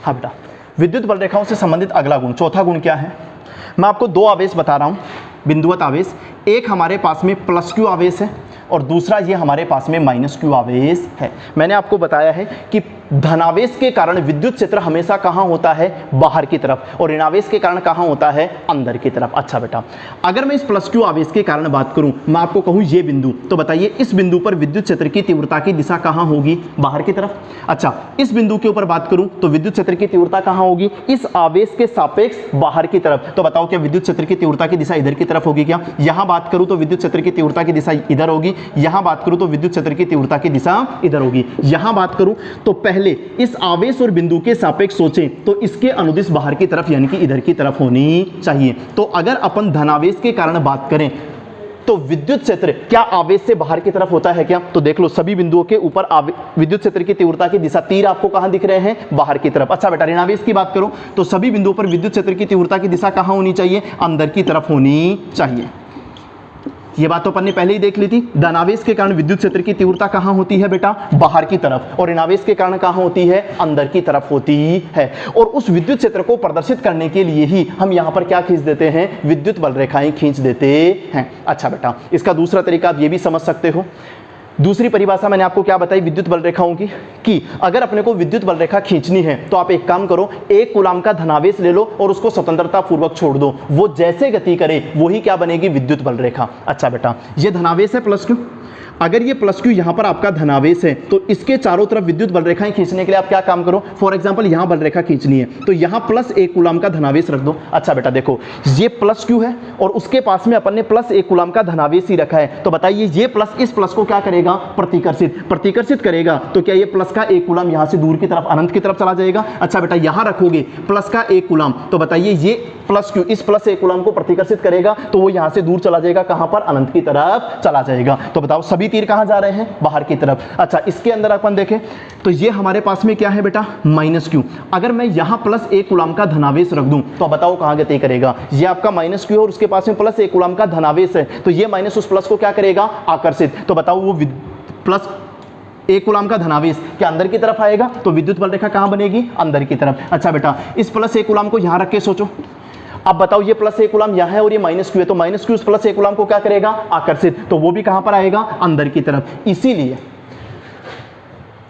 हाँ बेटा, विद्युत बल रेखाओं से संबंधित अगला गुण, चौथा गुण क्या है? मैं आपको दो आवेश बता रहा हूं, बिंदुवत आवेश। एक हमारे पास में +Q आवेश है और दूसरा ये हमारे पास में -Q आवेश है। मैंने आपको बताया है कि धनावेश के कारण विद्युत क्षेत्र हमेशा कहाँ होता है? बाहर की तरफ, और ऋणावेश के कारण कहाँ होता है? अंदर की तरफ। अच्छा बेटा, अगर मैं इस +Q आवेश के कारण बात करूं, मैं आपको कहूं ये बिंदु, तो बताइए इस बिंदु पर विद्युत क्षेत्र की तीव्रता की दिशा कहाँ होगी? बाहर की तरफ। अच्छा, इस बिंदु के ऊपर बात करूं तो विद्युत क्षेत्र की तीव्रता कहाँ होगी? इस आवेश के सापेक्ष बाहर की तरफ। तो बताओ क्या विद्युत क्षेत्र की तीव्रता की दिशा इधर की तरफ होगी क्या? यहां बात करूं तो विद्युत क्षेत्र की तीव्रता की दिशा इधर होगी, यहां बात करूं तो विद्युत क्षेत्र की तीव्रता की दिशा इधर होगी। यहां बात करूं तो पहले इस आवेश और बिंदु के सापेक्ष सोचें तो इसके अनुदिश बाहर की तरफ यानी कि इधर की तरफ होनी चाहिए। तो अगर अपन धनावेश के कारण बात करें तो विद्युत क्षेत्र क्या आवेश से बाहर की तरफ होता है क्या? तो देख लो, सभी बिंदुओं के ऊपर विद्युत क्षेत्र की तीव्रता की दिशा, तीर आपको कहां दिख रहे हैं? बाहर की तरफ। अच्छा बेटा, ऋणावेश की बात करो तो सभी बिंदुओं पर विद्युत क्षेत्र की तीव्रता की दिशा कहां होनी चाहिए? अंदर की तरफ होनी चाहिए। ये बात तो अपन ने पहले ही देख ली थी। धनावेश के कारण विद्युत क्षेत्र की तीव्रता कहां होती है बेटा? बाहर की तरफ, और ऋणावेश के कारण कहां होती है? अंदर की तरफ होती है। और उस विद्युत क्षेत्र को प्रदर्शित करने के लिए ही हम यहां पर क्या खींच देते हैं? विद्युत बल रेखाएं खींच देते हैं। अच्छा बेटा, इसका दूसरा तरीका आप ये भी समझ सकते हो दूसरी परिभाषा मैंने आपको क्या बताई विद्युत बल रेखाओं की, कि अगर अपने को विद्युत बल रेखा खींचनी है तो आप एक काम करो, 1 कूलम्ब का धनावेश ले लो और उसको स्वतंत्रता पूर्वक छोड़ दो, वो जैसे गति करे वही क्या बनेगी, विद्युत बल रेखा। अच्छा बेटा, ये धनावेश है प्लस क्यू, अगर ये प्लस क्यू यहां पर आपका धनावेश है तो इसके चारों तरफ विद्युत बल रेखाएं खींचने के लिए आप क्या काम करो, फॉर एग्जांपल यहां बल रेखा खींचनी है तो यहां प्लस 1 कूलम्ब का धनावेश रख दो। अच्छा बेटा देखो, ये प्लस क्यू है और उसके पास में अपन ने प्लस 1 कूलम्ब का धनावेश ही रखा है, तो बताइए ये प्लस इस प्लस को क्या करेगा, प्रतिकर्षित करेगा। तो क्या ये प्लस का 1 कूलम्ब यहां से दूर की तरफ अनंत की तरफ चला जाएगा। अच्छा बेटा, यहां रखोगे प्लस का 1 कूलम्ब, तो बताइए ये प्लस क्यू इस प्लस 1 कूलम्ब को प्रतिकर्षित करेगा, तो वो यहां से दूर चला जाएगा, कहां पर, अनंत की तरफ चला जाएगा। तो बताओ सभी तीर कहां जा रहे हैं, बाहर की तरफ। अच्छा, इसके अंदर अपन देखें तो ये हमारे पास में क्या है बेटा, माइनस क्यू। अगर मैं यहां प्लस 1 कूलम्ब का धनावेश रख दूं तो बताओ कहां गति करेगा, ये आपका माइनस क्यू और उसके पास में प्लस 1 कूलम्ब का धनावेश है, तो ये माइनस उस प्लस को क्या करेगा, आकर्षित। तो बताओ वो प्लस 1 कूलम्ब का धनावेश क्या अंदर की तरफ आएगा, तो विद्युत बल रेखा कहां बनेगी, अंदर की तरफ। अच्छा बेटा, इस प्लस 1 कूलम्ब को यहां रख के सोचो, अब बताओ ये प्लस 1 कूलम्ब यहाँ है और ये माइनस क्यू है, तो माइनस क्यू प्लस 1 कूलम्ब को क्या करेगा, आकर्षित, तो वो भी कहां पर आएगा, अंदर की तरफ। इसीलिए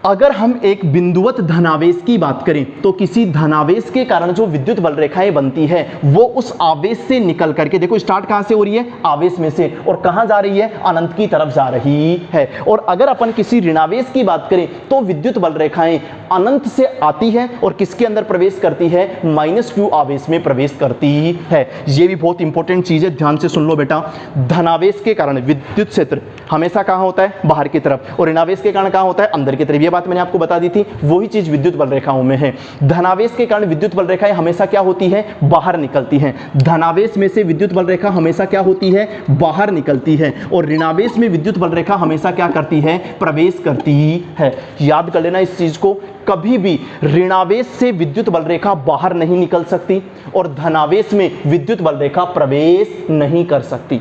अगर हम एक बिंदुवत धनावेश की बात करें तो किसी धनावेश के कारण जो विद्युत बल रेखाएं बनती है वो उस आवेश से निकल करके, देखो स्टार्ट कहां से हो रही है, आवेश में से, और कहां जा रही है, अनंत की तरफ जा रही है। और अगर अपन किसी ऋणावेश की बात करें तो विद्युत बल रेखाएं अनंत से आती है और किसके अंदर प्रवेश करती है, माइनस क्यू आवेश में प्रवेश करती है। ये भी बहुत इंपॉर्टेंट चीज है, ध्यान से सुन लो बेटा। धनावेश के कारण विद्युत क्षेत्र हमेशा कहां होता है, बाहर की तरफ, और ऋणावेश के कारण कहां होता है, अंदर की तरफ। ये बात मैंने आपको बता दी थी, वही चीज विद्युत बल रेखाओं में है। धनावेश के कारण विद्युत बल रेखाएं हमेशा क्या होती है, बाहर निकलती हैं। धनावेश में से विद्युत बल रेखा हमेशा क्या होती है, बाहर निकलती है, और ऋणावेश में विद्युत बल रेखा हमेशा क्या करती है, प्रवेश करती है। याद कर लेना इस चीज को, कभी भी ऋणावेश से विद्युत बल रेखा बाहर नहीं निकल सकती और धनावेश में विद्युत बल रेखा प्रवेश नहीं कर सकती।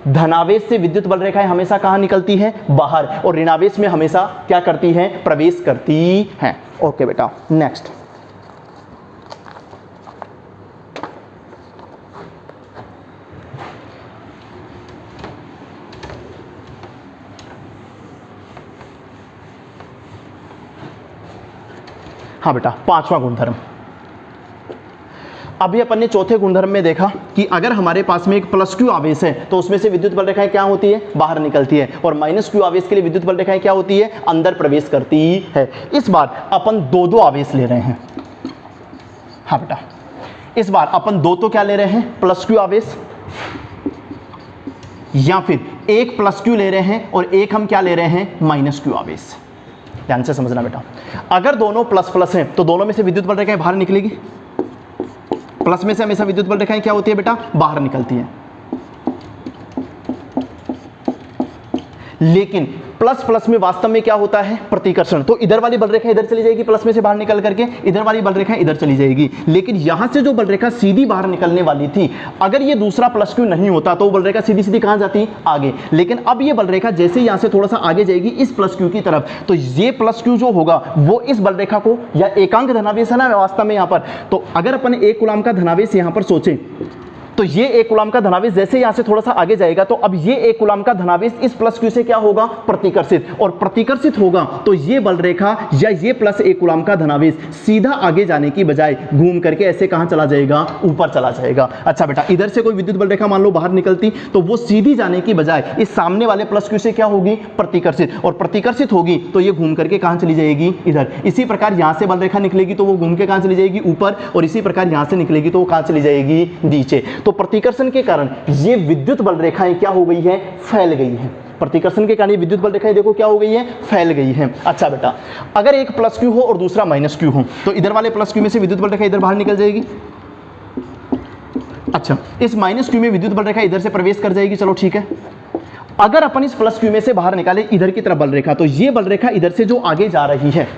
धनावेश से विद्युत बल रेखाएं हमेशा कहां निकलती हैं, बाहर, और ऋणावेश में हमेशा क्या करती हैं, प्रवेश करती हैं। ओके बेटा, नेक्स्ट। हाँ बेटा, 5वां गुणधर्म। अभी अपन ने चौथे गुणधर्म में देखा कि अगर हमारे पास में एक प्लस क्यू आवेश है तो उसमें से विद्युत बल रेखाएं क्या होती है, बाहर निकलती है, और माइनस क्यू आवेश के लिए विद्युत बल रेखाएं क्या होती है, अंदर प्रवेश करती है। इस बार अपन दो आवेश ले रहे हैं। हाँ बेटा, इस बार अपन दो तो क्या ले रहे हैं, प्लस क्यू आवेश, या फिर एक प्लस क्यू ले रहे हैं और एक हम क्या ले रहे हैं, माइनस क्यू आवेश। ध्यान से समझना बेटा, अगर दोनों प्लस प्लस हैं तो दोनों में से विद्युत बल रेखाएं बाहर निकलेगी। प्लस में से हमेशा विद्युत बल रेखाएं क्या होती है बेटा, बाहर निकलती हैं। लेकिन प्लस प्लस में वास्तव में क्या होता है, प्रतिकर्षण। तो इधर वाली बल रेखा इधर चली जाएगी, प्लस में से बाहर निकल करके, इधर वाली बल रेखा इधर चली जाएगी। लेकिन यहां से जो बल रेखा सीधी बाहर निकलने वाली थी, अगर ये दूसरा प्लस क्यू नहीं होता तो वो बल रेखा सीधी सीधी कहां जाती, आगे। लेकिन अब ये बल रेखा जैसे यहां से थोड़ा सा आगे जाएगी इस प्लस क्यू की तरफ, तो ये प्लस क्यू जो होगा वो इस बल रेखा को, या एकांक धनावेश है ना वास्तव में यहां पर, तो अगर अपन 1 कूलम्ब का धनावेश यहां पर सोचें तो ये 1 कूलम्ब का धनावेश जैसे यहां से थोड़ा सा आगे जाएगा तो अब ये 1 कूलम्ब का धनावेश इस प्लस क्यू से क्या होगा, प्रतिकर्षित, और प्रतिकर्षित होगा तो ये बल रेखा या ये प्लस 1 कूलम्ब का धनावेश सीधा आगे जाने की बजाय घूम करके ऐसे कहां चला जाएगा, ऊपर चला जाएगा। अच्छा बेटा, इधर से कोई विद्युत बल रेखा मान लो बाहर निकलती तो वो सीधी जाने की बजाय इस सामने वाले प्लस क्यू से क्या होगी, प्रतिकर्षित, और प्रतिकर्षित होगी तो ये घूम करके कहां चली जाएगी, इधर। इसी प्रकार यहां से बल रेखा निकलेगी तो वो घूम के कहां चली जाएगी, ऊपर, और इसी प्रकार यहां से निकलेगी तो वो कहां चली जाएगी, नीचे। तो प्रतिकर्षण के कारण ये विद्युत बल रेखाएं क्या हो गई है, फैल गई हैं। प्रतिकर्षण के कारण ये विद्युत बल रेखाएं देखो क्या हो गई है, फैल गई है। अच्छा बेटा, अगर एक प्लस क्यू हो और दूसरा माइनस क्यू हो तो इधर वाले प्लस क्यू में से विद्युत बल रेखा इधर बाहर निकल जाएगी। अच्छा, इस माइनस क्यू में विद्युत बल रेखा इधर से प्रवेश कर जाएगी, चलो ठीक है। अगर अपन इस प्लस क्यू में से बाहर निकाले इधर की तरफ बल रेखा, तो ये बल रेखा इधर से जो आगे जा रही है,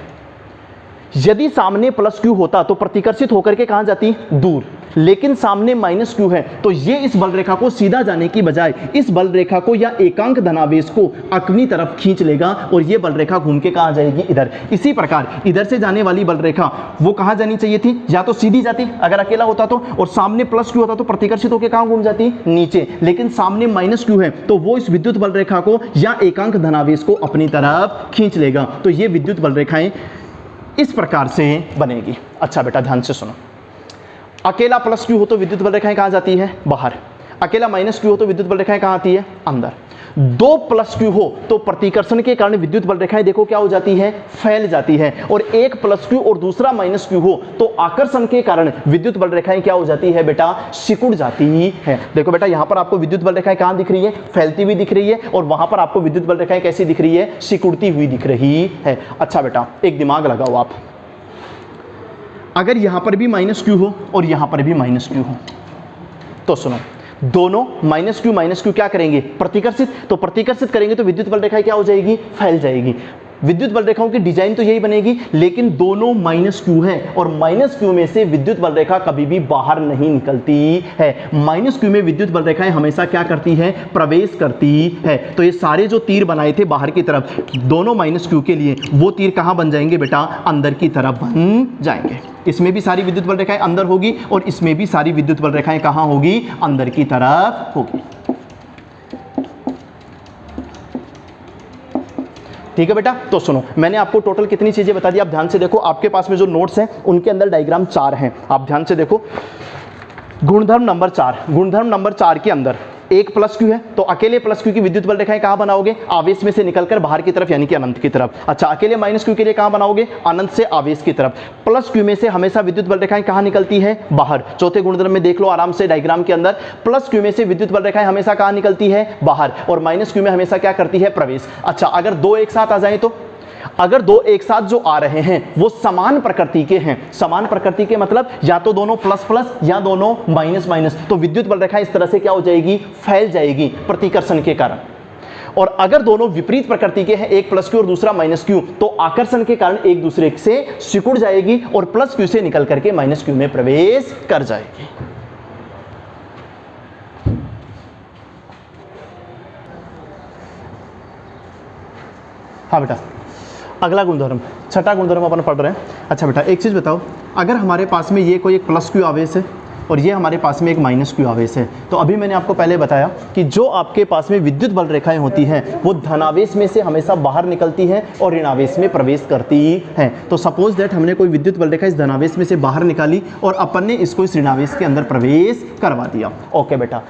यदि सामने प्लस क्यू होता तो प्रतिकर्षित होकर के कहां जाती? दूर। लेकिन सामने माइनस क्यू है, तो ये इस बल रेखा को सीधा जाने की बजाय इस बल रेखा को या एकांक धनावेश को अपनी तरफ खींच लेगा और ये बल रेखा घूम के कहां जाएगी? इधर। इसी प्रकार इधर से जाने वाली बल रेखा वो कहां जानी चाहिए थी? या तो सीधी जाती अगर अकेला होता तो, और सामने प्लस क्यू होता तो प्रतिकर्षित होकर कहां घूम जाती? नीचे। लेकिन सामने माइनस क्यू है तो वो इस विद्युत बल रेखा को या एकांक धनावेश को अपनी तरफ खींच लेगा। तो ये विद्युत बल रेखाएं इस प्रकार से बनेगी। अच्छा बेटा ध्यान से सुनो, अकेला प्लस क्यू हो तो विद्युत बल रेखाएं कहां जाती है? बाहर। अकेला माइनस क्यू हो तो विद्युत बल रेखाएं कहां आती है? अंदर। दो प्लस क्यू हो तो प्रतिकर्षण के कारण विद्युत बल रेखाएं देखो क्या हो जाती है? फैल जाती है। और एक प्लस क्यू और दूसरा माइनस क्यू हो तो आकर्षण के कारण विद्युत बल रेखाएं क्या हो जाती है बेटा? सिकुड़ जाती है। देखो बेटा यहां पर आपको विद्युत बल रेखाएं कहां दिख रही है? फैलती हुई दिख रही है, और वहां पर आपको विद्युत बल रेखाएं कैसी दिख रही है? सिकुड़ती हुई दिख रही है। अच्छा बेटा एक दिमाग लगाओ आप, अगर यहां पर भी माइनस क्यू हो और यहां पर भी माइनस क्यू हो तो सुनो, दोनों माइनस क्यू क्या करेंगे? प्रतिकर्षित। तो प्रतिकर्षित करेंगे तो विद्युत बल रेखाएं क्या हो जाएगी? फैल जाएगी। विद्युत बल रेखाओं की डिजाइन तो यही बनेगी, लेकिन दोनों माइनस क्यू है और माइनस क्यू में से विद्युत बल रेखा कभी भी बाहर नहीं निकलती है। माइनस क्यू में विद्युत बल रेखाएं हमेशा क्या करती है? प्रवेश करती है। तो ये सारे जो तीर बनाए थे बाहर की तरफ दोनों माइनस क्यू के लिए, वो तीर कहां बन जाएंगे बेटा? अंदर की तरफ बन जाएंगे। इसमें भी सारी विद्युत बल रेखाएं अंदर होगी और इसमें भी सारी विद्युत बल रेखाएं कहां होगी? अंदर की तरफ होगी। ठीक है बेटा, तो सुनो मैंने आपको टोटल कितनी चीजें बता दी, आप ध्यान से देखो। आपके पास में जो नोट्स हैं उनके अंदर डायग्राम 4 हैं, आप ध्यान से देखो। गुणधर्म नंबर 4, गुणधर्म नंबर 4 के अंदर एक प्लस क्यू है तो अकेले प्लस क्यू की विद्युत बल रेखाएं कहां बनाओगे? आवेश में से निकलकर बाहर की तरफ यानी कि अनंत की तरफ। अच्छा अकेले माइनस क्यू के लिए कहां बनाओगे? अनंत से आवेश की तरफ। प्लस क्यू में से हमेशा विद्युत बल रेखाएं कहां निकलती है? बाहर। चौथे गुणधर्म में देख लो आराम से डायग्राम के अंदर, प्लस क्यू में से विद्युत बल रेखाएं हमेशा कहां निकलती है? बाहर। और माइनस क्यू में हमेशा क्या करती है? प्रवेश। अच्छा अगर दो एक साथ आ जाए तो, अगर दो एक साथ जो आ रहे हैं वो समान प्रकृति के हैं, समान प्रकृति के मतलब या तो दोनों प्लस प्लस या दोनों माइनस माइनस, तो विद्युत बल रेखा इस तरह से क्या हो जाएगी? फैल जाएगी प्रतिकर्षण के कारण। और अगर दोनों विपरीत प्रकृति के हैं, एक प्लस क्यू और दूसरा माइनस क्यू, तो आकर्षण के कारण एक दूसरे से सिकुड़ जाएगी और प्लस क्यू से निकल करके माइनस क्यू में प्रवेश कर जाएगी। हाँ बेटा अगला गुणधर्म, छठा गुणधर्म अपन पढ़ रहे हैं। अच्छा बेटा एक चीज़ बताओ, अगर हमारे पास में ये कोई एक प्लस क्यू आवेश है और ये हमारे पास में एक माइनस क्यू आवेश है, तो अभी मैंने आपको पहले बताया कि जो आपके पास में विद्युत बल रेखाएं होती हैं वो धनावेश में से हमेशा बाहर निकलती हैं और ऋणावेश में प्रवेश करती हैं। तो सपोज दैट हमने कोई विद्युत बल रेखा इस धनावेश में से बाहर निकाली और अपन ने इसको इस ऋणावेश के अंदर प्रवेश करवा दिया। ओके बेटा,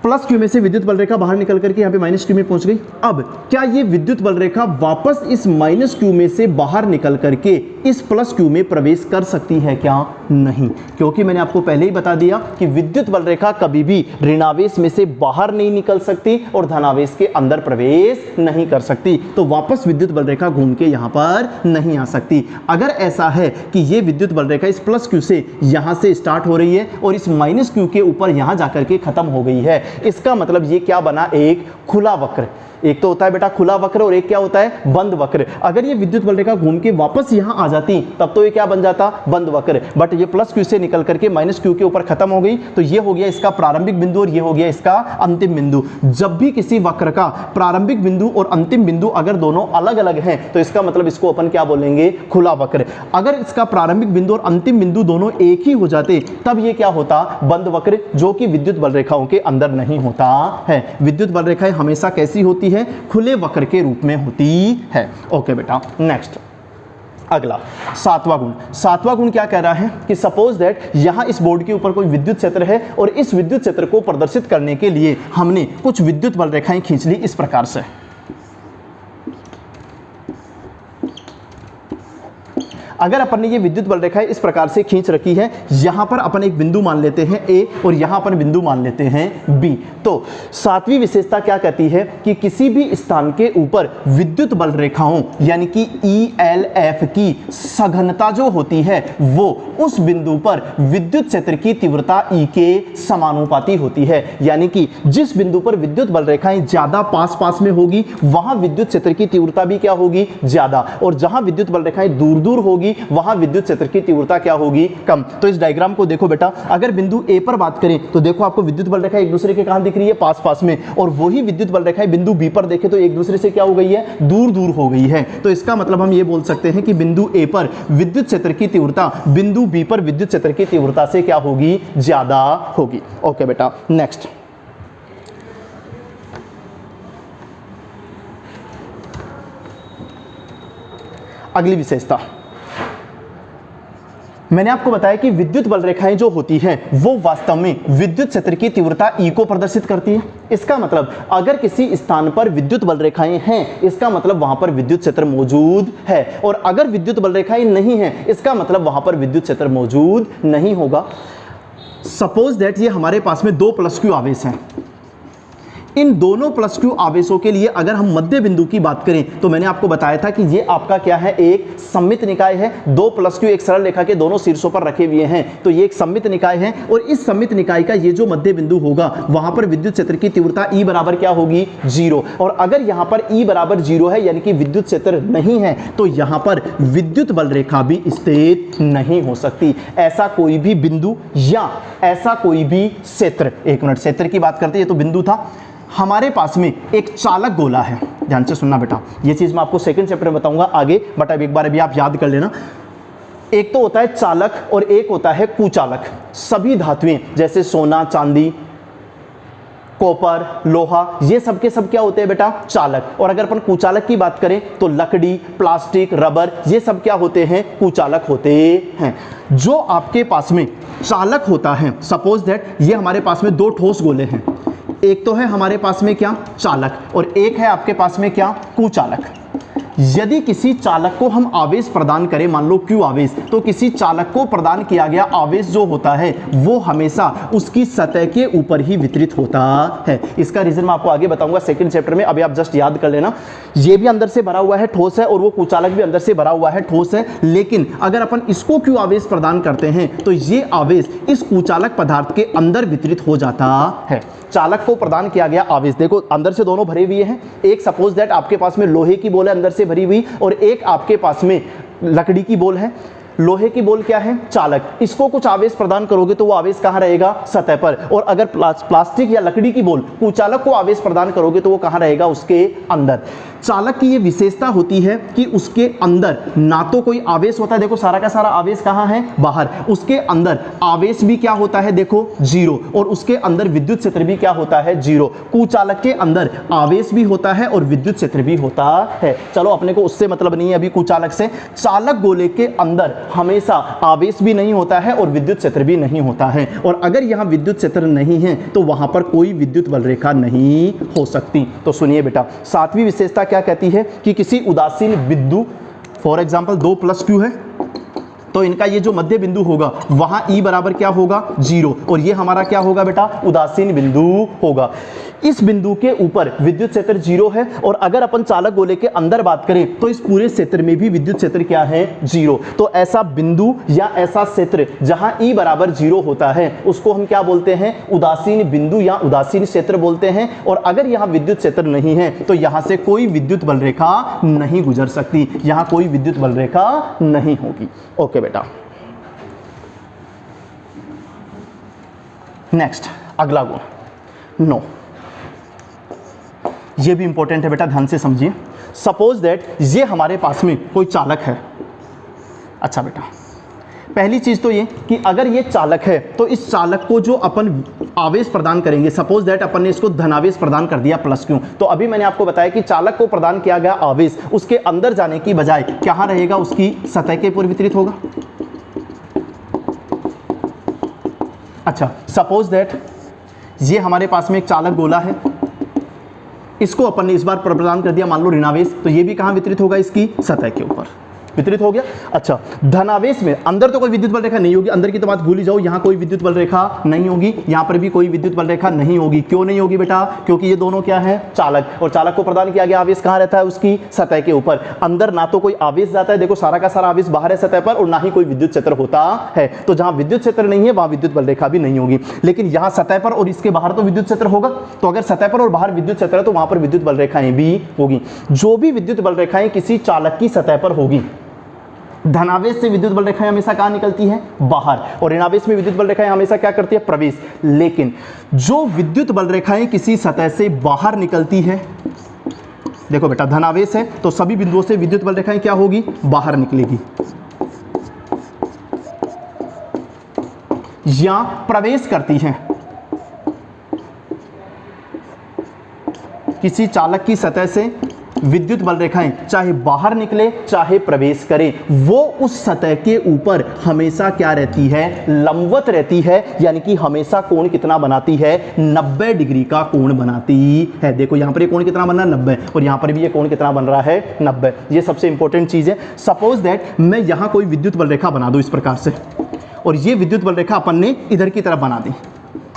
प्लस क्यू में से विद्युत बल रेखा बाहर निकल करके यहाँ पे माइनस क्यू में पहुंच गई। अब क्या ये विद्युत बल रेखा वापस इस माइनस क्यू में से बाहर निकल करके इस प्लस क्यू में प्रवेश कर सकती है क्या? नहीं, क्योंकि मैंने आपको पहले ही बता दिया कि विद्युत बल रेखा कभी भी ऋणावेश में से बाहर नहीं निकल सकती और धनावेश के अंदर प्रवेश नहीं कर सकती। तो वापस विद्युत बल रेखा घूम के यहाँ पर नहीं आ सकती। अगर ऐसा है कि ये विद्युत बल रेखा इस प्लस क्यू से यहाँ से स्टार्ट हो रही है और इस माइनस क्यू के ऊपर यहाँ जाकर के खत्म हो गई है, इसका मतलब ये क्या बना? एक खुला वक्र। एक तो होता है बेटा खुला वक्र और एक क्या होता है? बंद वक्र। अगर ये विद्युत बल रेखा घूम के वापस यहाँ आ जाती तब तो ये क्या बन जाता? बंद वक्र। बट ये प्लस क्यू से निकल करके माइनस क्यू के ऊपर खत्म हो गई, तो ये हो गया इसका प्रारंभिक बिंदु और ये हो गया इसका अंतिम बिंदु। जब भी किसी वक्र का प्रारंभिक बिंदु और अंतिम बिंदु अगर दोनों अलग अलग हैं तो इसका मतलब इसको अपन क्या बोलेंगे? खुला वक्र। अगर इसका प्रारंभिक बिंदु और अंतिम बिंदु दोनों एक ही हो जाते तब ये क्या होता? बंद वक्र, जो कि विद्युत बल रेखाओं के अंदर नहीं होता है। विद्युत बल रेखाएं हमेशा कैसी होती है? खुले वक्र के रूप में होती है। ओके बेटा, नेक्स्ट अगला सातवां गुण। सातवां गुण क्या कह रहा है कि सपोज दैट यहां इस बोर्ड के ऊपर कोई विद्युत क्षेत्र है और इस विद्युत क्षेत्र को प्रदर्शित करने के लिए हमने कुछ विद्युत बल रेखाएं खींच ली इस प्रकार से। अगर अपन ने ये विद्युत बल रेखाएं इस प्रकार से खींच रखी है, यहां पर अपन एक बिंदु मान लेते हैं A और यहां अपन बिंदु मान लेते हैं B, तो सातवीं विशेषता क्या कहती है कि किसी भी स्थान के ऊपर विद्युत बल रेखाओं यानी कि ELF की सघनता जो होती है वो उस बिंदु पर विद्युत क्षेत्र की तीव्रता E के समानुपाती होती है। यानी कि जिस बिंदु पर विद्युत बल रेखाएं ज्यादा पास पास में होगी वहां विद्युत क्षेत्र की तीव्रता भी क्या होगी? ज्यादा। और जहां विद्युत बल रेखाएं दूर दूर होगी होगी, वहां विद्युत क्षेत्र की तीव्रता क्या होगी, कम। तो इस डायग्राम को देखो बेटा, अगर बिंदु ए पर बात करें तो देखो आपको विद्युत बल रेखा एक दूसरे के कहां दिख रही है, पास पास में, और वही विद्युत बल रेखा बिंदु बी पर देखे तो एक दूसरे से क्या हो गई है, दूर दूर हो गई है। तो इसका मतलब हम ये बोल सकते हैं कि बिंदु ए पर विद्युत क्षेत्र की तीव्रता बिंदु बी पर विद्युत क्षेत्र की तीव्रता से क्या होगी, ज्यादा होगी। ओके बेटा, नेक्स्ट अगली विशेषता, मैंने आपको बताया कि विद्युत बल रेखाएं जो होती हैं वो वास्तव में विद्युत क्षेत्र की तीव्रता E को प्रदर्शित करती है। इसका मतलब अगर किसी स्थान पर विद्युत बल रेखाएं हैं, इसका मतलब वहां पर विद्युत क्षेत्र मौजूद है, और अगर विद्युत बल रेखाएं नहीं हैं, इसका मतलब वहां पर विद्युत क्षेत्र मौजूद नहीं होगा। सपोज दैट ये हमारे पास में दो प्लस क्यू आवेश हैं। इन दोनों प्लस क्यू आवेशों के लिए अगर हम मध्य बिंदु की बात करें तो मैंने आपको बताया था कि ये आपका क्या है, एक सममित निकाय है। दो प्लस क्यू एक सरल रेखा के दोनों शीर्षों पर रखे हुए हैं, तो ये एक सममित निकाय है, और इस सममित निकाय का ये जो मध्य बिंदु होगा वहां पर विद्युत क्षेत्र की तीव्रता E बराबर क्या होगी, 0। और अगर यहां पर E बराबर 0 है, यानी कि विद्युत क्षेत्र नहीं है, तो यहां पर विद्युत बल रेखा भी स्थित नहीं हो सकती। ऐसा कोई भी बिंदु या ऐसा कोई भी क्षेत्र, एक मिनट, क्षेत्र की बात करते हैं, ये तो बिंदु था। हमारे पास में एक चालक गोला है, ध्यान से सुनना बेटा, ये चीज मैं आपको सेकंड चैप्टर में बताऊंगा आगे, बट अब एक बार अभी आप याद कर लेना। एक तो होता है चालक और एक होता है कुचालक। सभी धातुएं जैसे सोना, चांदी, कॉपर, लोहा, ये सब के सब क्या होते हैं बेटा, चालक। और अगर अपन कुचालक की बात करें तो लकड़ी, प्लास्टिक, रबर, ये सब क्या होते हैं, कुचालक होते हैं। जो आपके पास में चालक होता है, सपोज दैट ये हमारे पास में दो ठोस गोले हैं, एक तो है हमारे पास में क्या, चालक, और एक है आपके पास में क्या, कुचालक। यदि किसी चालक को हम आवेश प्रदान करें, मान लो Q आवेश, तो किसी चालक को प्रदान किया गया आवेश जो होता है वो हमेशा उसकी सतह के ऊपर ही वितरित होता है। इसका रीजन मैं आपको आगे बताऊंगा सेकंड चैप्टर में, अभी आप जस्ट याद कर लेना। ये भी अंदर से भरा हुआ है, ठोस है, और वो कुचालक भी अंदर से भरा हुआ है, ठोस है, लेकिन अगर अपन इसको Q आवेश प्रदान करते हैं तो ये आवेश इस कुचालक पदार्थ के अंदर वितरित हो जाता है। चालक को प्रदान किया गया आवेश, देखो अंदर से दोनों भरे हुए हैं, एक सपोज दैट आपके पास में लोहे की बॉल है अंदर से भरी हुई, और एक आपके पास में लकड़ी की बॉल है। लोहे की बॉल क्या है, चालक, इसको कुछ आवेश प्रदान करोगे तो वो आवेश कहां रहेगा, सतह पर। और अगर प्लास्टिक या लकड़ी की बॉल कुचालक को आवेश प्रदान करोगे तो वो कहां रहेगा, उसके अंदर। चालक की ये विशेषता होती है कि उसके अंदर ना तो कोई आवेश होता है, देखो सारा का सारा आवेश कहां है, बाहर, उसके अंदर आवेश भी क्या होता है, देखो 0, और उसके अंदर विद्युत क्षेत्र भी क्या होता है, 0। कुचालक के अंदर आवेश भी होता है और विद्युत क्षेत्र भी होता है। चलो अपने को उससे मतलब नहीं है अभी कुचालक से। चालक गोले के अंदर हमेशा आवेश भी नहीं होता है और विद्युत क्षेत्र भी नहीं होता है, और अगर यहां विद्युत क्षेत्र नहीं है तो वहां पर कोई विद्युत बल रेखा नहीं हो सकती। तो सुनिए बेटा, सातवीं विशेषता क्या कहती है कि किसी उदासीन बिंदु, फॉर एग्जांपल 2 प्लस क्यू है, तो इनका ये जो मध्य बिंदु होगा वहां E बराबर क्या होगा, 0, और ये हमारा क्या होगा बेटा, उदासीन बिंदु होगा। इस बिंदु के ऊपर विद्युत क्षेत्र 0 है, और अगर अपन चालक गोले के अंदर बात करें तो इस पूरे क्षेत्र में भी विद्युत क्षेत्र क्या है, 0। तो ऐसा बिंदु या ऐसा क्षेत्र जहां E बराबर 0 होता है उसको हम क्या बोलते हैं, उदासीन बिंदु या उदासीन क्षेत्र बोलते हैं। और अगर यहां विद्युत क्षेत्र नहीं है तो यहां से कोई विद्युत बल रेखा नहीं गुजर सकती, यहां कोई विद्युत बल रेखा नहीं होगी। ओके बेटा, नेक्स्ट अगला गुण, नो, ये भी इंपॉर्टेंट है बेटा, ध्यान से समझिए। सपोज दैट ये हमारे पास में कोई चालक है। अच्छा बेटा, पहली चीज तो ये कि अगर ये चालक है तो इस चालक को जो अपन आवेश प्रदान करेंगे, सपोज दैट अपन ने इसको धनावेश प्रदान कर दिया प्लस क्यू, तो अभी मैंने आपको बताया कि चालक को प्रदान किया गया आवेश उसके अंदर जाने की बजाय कहां रहेगा, उसकी सतह के ऊपर वितरित होगा। अच्छा, सपोज दैट ये हमारे पास में एक चालक गोला है, इसको अपन ने इस बार प्रदान कर दिया मान लो ऋणावेश, तो ये भी कहां वितरित होगा, इसकी सतह के ऊपर वितरित हो गया। अच्छा, धनावेश में अंदर तो कोई विद्युत बल रेखा नहीं होगी, अंदर की तो बात भूल ही जाओ, यहां कोई विद्युत बल रेखा नहीं होगी, यहां पर भी कोई विद्युत बल रेखा नहीं होगी। क्यों नहीं होगी बेटा, क्योंकि ये दोनों क्या है, चालक, और चालक को प्रदान किया गया आवेश कहां रहता है, उसकी सतह के ऊपर। अंदर ना तो कोई आवेश जाता है, देखो सारा का सारा आवेश बाहर है सतह पर, और ना ही कोई विद्युत क्षेत्र होता है। तो जहां विद्युत क्षेत्र नहीं है वहां विद्युत बल रेखा भी नहीं होगी, लेकिन यहां सतह पर और इसके बाहर तो विद्युत क्षेत्र होगा। तो अगर सतह पर और बाहर विद्युत क्षेत्र है तो वहां पर विद्युत बल रेखाएं भी होगी। जो भी विद्युत बल रेखाएं किसी चालक की सतह पर होगी धनावेश से विद्युत बल रेखाएं हमेशा कहाँ निकलती है? बाहर। और ऋणावेश में विद्युत बल रेखाएं हमेशा क्या करती है? प्रवेश। लेकिन जो विद्युत बल रेखाएं किसी सतह से बाहर निकलती है, देखो बेटा धनावेश है तो सभी बिंदुओं से विद्युत बल रेखाएं क्या होगी? बाहर निकलेगी या प्रवेश करती हैं। किसी चालक की सतह से विद्युत बल रेखाएं चाहे बाहर निकले चाहे प्रवेश करें, वो उस सतह के ऊपर हमेशा क्या रहती है? लंबवत रहती है, यानी कि हमेशा कोण कितना बनाती है? 90 डिग्री का कोण बनाती है। देखो यहां पर ये कोण कितना बन रहा है? 90। और यहां पर भी ये कोण कितना बन रहा है? 90। ये सबसे इंपॉर्टेंट चीज है। सपोज दैट मैं यहां कोई विद्युत बल रेखा बना दूं इस प्रकार से, और ये विद्युत बल रेखा अपन ने इधर की तरफ बना दी।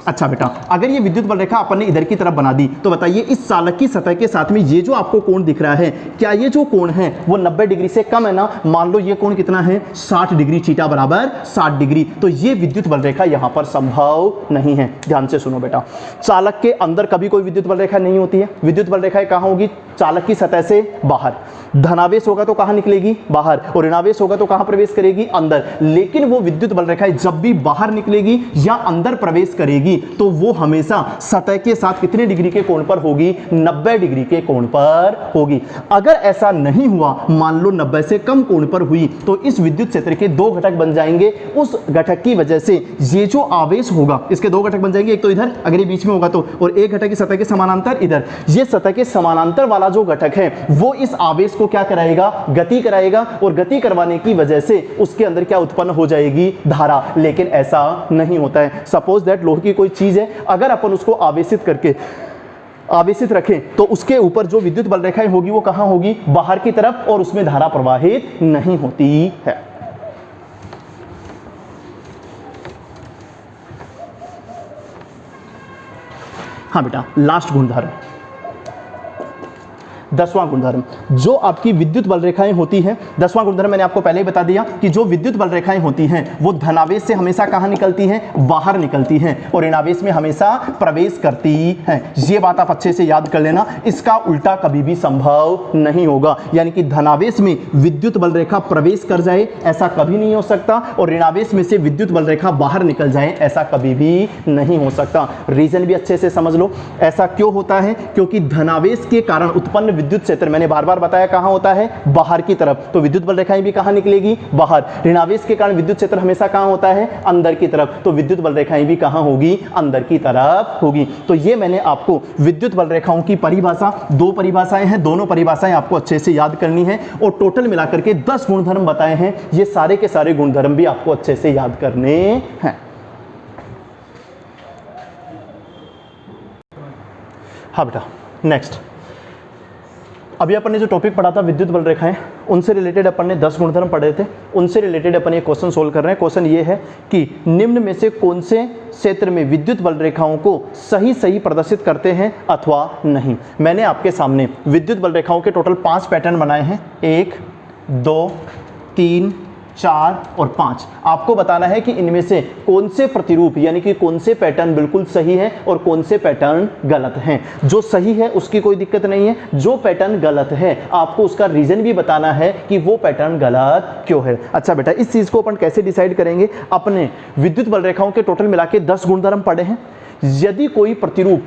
अच्छा बेटा, अगर ये विद्युत बल रेखा अपन ने इधर की तरफ बना दी तो बताइए इस चालक की सतह के साथ में ये जो आपको कोण दिख रहा है, क्या ये जो कोण है वो 90 डिग्री से कम है ना? मान लो ये कोण कितना है? 60 डिग्री, थीटा बराबर 60 डिग्री। तो ये विद्युत बल रेखा यहां पर संभव नहीं है। ध्यान से सुनो बेटा, चालक के अंदर कभी कोई विद्युत बल रेखा नहीं होती है। विद्युत बल रेखाएं कहां होगी? चालक की सतह से बाहर। धनावेश होगा तो कहां निकलेगी? बाहर। और ऋणावेश होगा तो कहां प्रवेश करेगी? अंदर। लेकिन वो विद्युत बल रेखाएं जब भी बाहर निकलेगी या अंदर प्रवेश करेगी तो वो हमेशा सतह के साथ कितने डिग्री के कोण पर होगी? 90 डिग्री के कोण पर होगी। अगर ऐसा नहीं हुआ, मान लो 90 से कम कोण पर हुई, तो इस विद्युत क्षेत्र के दो घटक बन जाएंगे। उस घटक की वजह से ये जो आवेश होगा, इसके दो घटक बन जाएंगे, एक तो इधर अगर ये बीच में होगा तो, और एक घटक की सतह के समानांतर इधर। ये सतह के समानांतर वाला जो घटक है वो इस आवेश को क्या कराएगा? गति कराएगा। और गति करवाने की वजह से उसके अंदर क्या उत्पन्न हो जाएगी? धारा। लेकिन ऐसा नहीं होता है। सपोज दैट लोहे की कोई चीज है, अगर अपन उसको आवेशित रखें तो उसके ऊपर जो विद्युत बल रेखाएं होगी वो कहां होगी? बाहर की तरफ, और उसमें धारा प्रवाहित नहीं होती है। हाँ बेटा, लास्ट गुणधर्म, 10वां गुणधर्म, जो आपकी विद्युत बल रेखाएं होती हैं। 10वां गुणधर्म मैंने आपको पहले ही बता दिया कि जो विद्युत बल रेखाएं होती हैं वो धनावेश से हमेशा कहां निकलती हैं? बाहर निकलती हैं, और ऋणावेश में हमेशा प्रवेश करती हैं। ये बात आप अच्छे से याद कर लेना। इसका उल्टा कभी भी संभव नहीं होगा, यानी कि धनावेश में विद्युत बल रेखा प्रवेश कर जाए ऐसा कभी नहीं हो सकता, और ऋणावेश में से विद्युत बल रेखा बाहर निकल जाए ऐसा कभी भी नहीं हो सकता। रीजन भी अच्छे से समझ लो, ऐसा क्यों होता है? क्योंकि धनावेश के कारण उत्पन्न विद्युत क्षेत्र, मैंने बार बार बताया, कहां होता है? बाहर की तरफ। तो विद्युत बल रेखाएं भी कहां निकलेगी? बाहर। ऋणावेश के कारण विद्युत क्षेत्र हमेशा कहां होता है? अंदर की तरफ। तो विद्युत बल रेखाएं भी कहां होगी? अंदर की तरफ होगी। तो ये मैंने आपको विद्युत बल रेखाओं की परिभाषा, दो परिभाषाएं हैं, दोनों परिभाषाएं आपको अच्छे से याद करनी है, और टोटल मिलाकर के 10 गुणधर्म बताए हैं। ये सारे के सारे गुणधर्म भी आपको अच्छे से याद करने हैं। हाँ बेटा, नेक्स्ट, अभी अपन ने जो टॉपिक पढ़ा था विद्युत बल रेखाएं, उनसे रिलेटेड अपन ने 10 गुणधर्म पढ़े थे। उनसे रिलेटेड अपन ये क्वेश्चन सोल्व कर रहे हैं। क्वेश्चन ये है कि निम्न में से कौन से क्षेत्र में विद्युत बल रेखाओं को सही प्रदर्शित करते हैं अथवा नहीं। मैंने आपके सामने विद्युत बल रेखाओं के टोटल 5 पैटर्न बनाए हैं, 1, 2, 3, 4 और 5। आपको बताना है कि इनमें से कौन से प्रतिरूप यानी कि कौन से पैटर्न बिल्कुल सही है और कौन से पैटर्न गलत हैं। जो सही है उसकी कोई दिक्कत नहीं है, जो पैटर्न गलत है आपको उसका रीजन भी बताना है कि वो पैटर्न गलत क्यों है। अच्छा बेटा, इस चीज को अपन कैसे डिसाइड करेंगे? अपने विद्युत बल रेखाओं के टोटल मिला के 10 गुणधर्म पढ़े हैं। यदि कोई प्रतिरूप